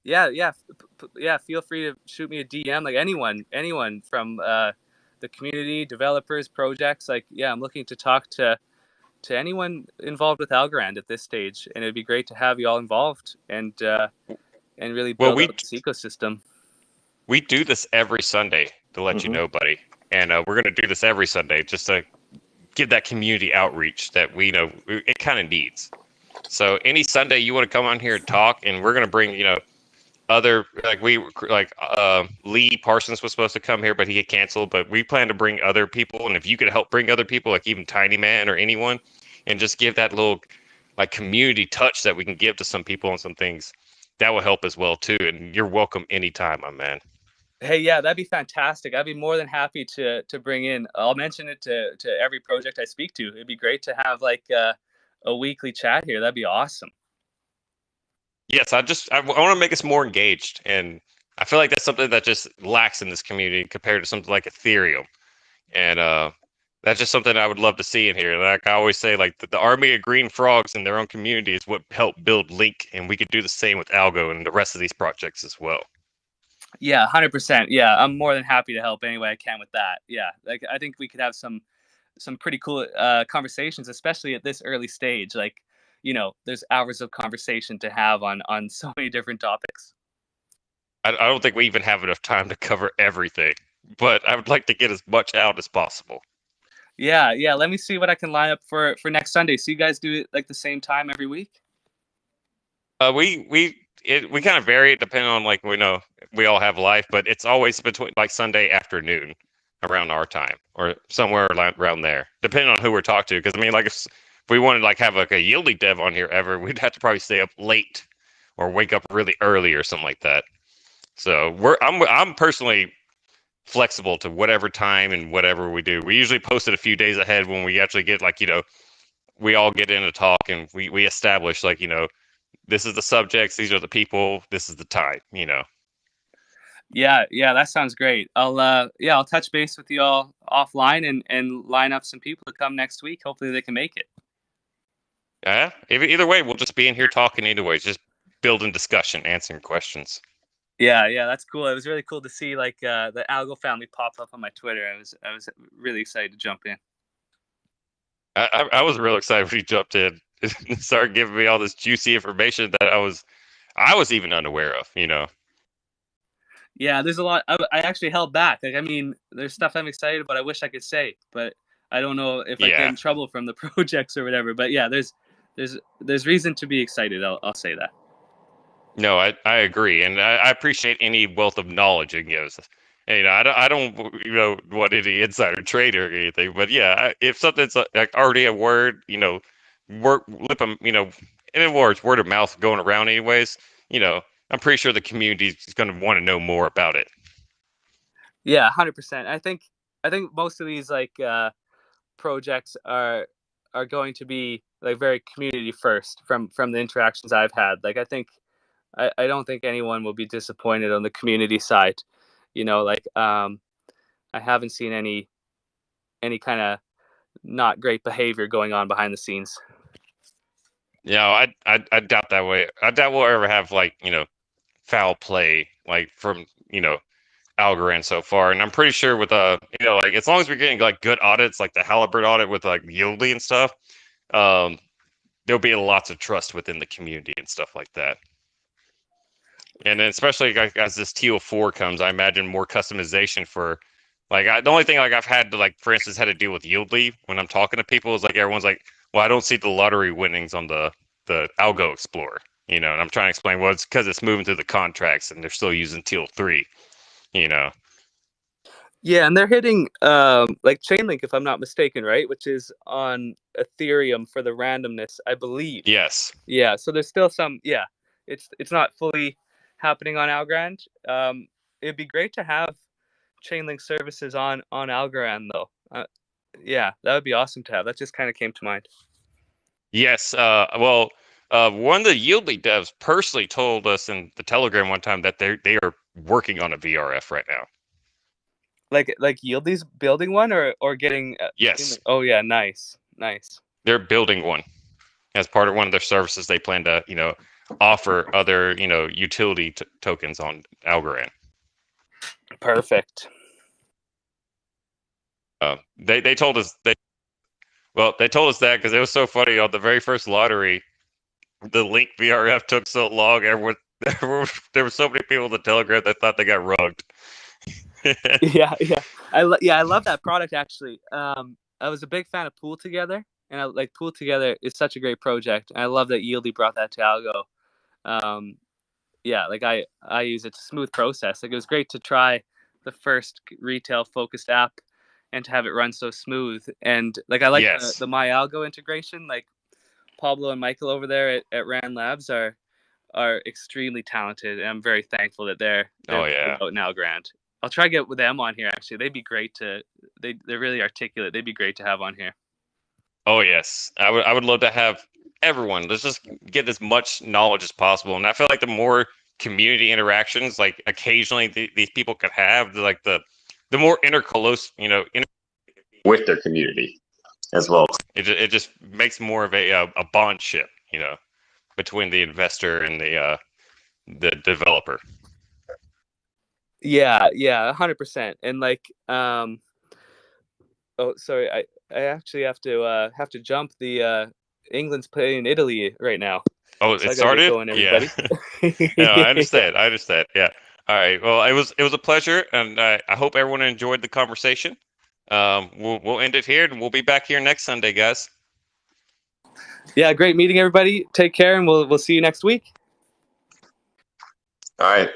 yeah, feel free to shoot me a DM, like anyone from the community, developers, projects. Like, yeah, I'm looking to talk to anyone involved with Algorand at this stage, and it'd be great to have you all involved and really build out this ecosystem. We do this every Sunday to let you know, buddy, and we're going to do this every Sunday just to give that community outreach that we know it kind of needs. So any Sunday you want to come on here and talk, and we're going to bring, you know, other, like Lee Parsons was supposed to come here, but he canceled. But we plan to bring other people, and if you could help bring other people, like even TinyMan or anyone, and just give that little like community touch that we can give to some people and some things, that will help as well too. And you're welcome anytime, my man. Hey, yeah, that'd be fantastic. I'd be more than happy to bring in. I'll mention it to every project I speak to. It'd be great to have like a weekly chat here. That'd be awesome. Yes, I want to make us more engaged, and I feel like that's something that just lacks in this community compared to something like Ethereum, and that's just something I would love to see in here. Like I always say, like the army of green frogs in their own community is what helped build Link, and we could do the same with Algo and the rest of these projects as well. Yeah, 100%. Yeah, I'm more than happy to help any way I can with that. Yeah, like I think we could have some pretty cool conversations, especially at this early stage. Like, you know, there's hours of conversation to have on so many different topics. I don't think we even have enough time to cover everything, but I would like to get as much out as possible. Yeah. Let me see what I can line up for next Sunday. So you guys do it like the same time every week? We kind of vary it depending on, like, we know we all have life, but it's always between like Sunday afternoon around our time or somewhere around there, depending on who we're talking to. Because I mean, like if we wanted to like have like a Yieldy dev on here ever, we'd have to probably stay up late or wake up really early or something like that. So I'm personally flexible to whatever time and whatever we do. We usually post it a few days ahead when we actually get, like, you know, we all get in a talk and we establish, like, you know, this is the subjects, these are the people, this is the time, you know. Yeah, that sounds great. I'll touch base with you all offline and line up some people to come next week. Hopefully they can make it. Yeah, either way, we'll just be in here talking anyways, just building discussion, answering questions. Yeah, that's cool. It was really cool to see like the Algo family pop up on my Twitter. I was really excited to jump in. I was real excited when he jumped in and started giving me all this juicy information that I was even unaware of, you know. Yeah, there's a lot. I actually held back. Like, I mean, there's stuff I'm excited about. I wish I could say, but I don't know if I get in trouble from the projects or whatever. But yeah, there's reason to be excited. I'll say that. No, I agree, and I appreciate any wealth of knowledge it gives. And, you know, I don't you know, want any insider trade or anything, but yeah, if something's like already a word, you know, you know, in other words, word of mouth going around anyways, you know, I'm pretty sure the community is going to want to know more about it. Yeah, 100%. I think most of these like projects are are going to be like very community first from the interactions I've had. Like I don't think anyone will be disappointed on the community side. Like I haven't seen any kind of not great behavior going on behind the scenes. Yeah, I doubt that way. I doubt we'll ever have like foul play like from Algorand so far, and I'm pretty sure with like as long as we're getting like good audits, like the Halibut audit with like Yieldly and stuff, there'll be lots of trust within the community and stuff like that. And then especially like, as this TO4 comes, I imagine more customization for like the only thing like I've had to like for instance had to deal with Yieldly when I'm talking to people is like everyone's like, well, I don't see the lottery winnings on the Algo Explorer, and I'm trying to explain, well, it's because it's moving through the contracts and they're still using Teal 3, Yeah, and they're hitting like Chainlink, if I'm not mistaken, right? Which is on Ethereum for the randomness, I believe. Yes. Yeah, so there's still some. Yeah, it's not fully happening on Algorand. It'd be great to have Chainlink services on Algorand, though. Yeah, that would be awesome to have. That just kind of came to mind. Yes. Well, one of the Yieldly devs personally told us in the Telegram one time that they are working on a VRF right now. Like Yieldly's building one or getting. Yes. Oh yeah, nice. They're building one as part of one of their services. They plan to offer other utility tokens on Algorand. Perfect. They told us they told us that because it was so funny on the very first lottery. The Link VRF took so long. Everyone, there were so many people in the Telegram that thought they got rugged. yeah. I love that product actually. I was a big fan of Pool Together, and Pool Together is such a great project. And I love that Yieldly brought that to Algo. Yeah, like I use it. It's a smooth process. Like it was great to try the first retail focused app and to have it run so smooth. And like I like the My Algo integration. Like Pablo and Michael over there at Rand Labs are extremely talented, and I'm very thankful that they're out now. Grant, I'll try to get with them on here. Actually, they'd be great to. They're really articulate. They'd be great to have on here. Oh yes, I would love to have everyone. Let's just get as much knowledge as possible, and I feel like the more community interactions, like occasionally these people could have, like the more interclose, with their community as well. It just makes more of a bondship, between the investor and the developer. Yeah, 100%. And like, oh, sorry, I actually have to jump. The England's playing Italy right now. Oh, so it started. Going, everybody. Yeah. No, I understand. Yeah. All right. Well, it was a pleasure, and I hope everyone enjoyed the conversation. We'll end it here, and we'll be back here next Sunday, guys. Yeah, great meeting everybody. Take care, and we'll see you next week. All right.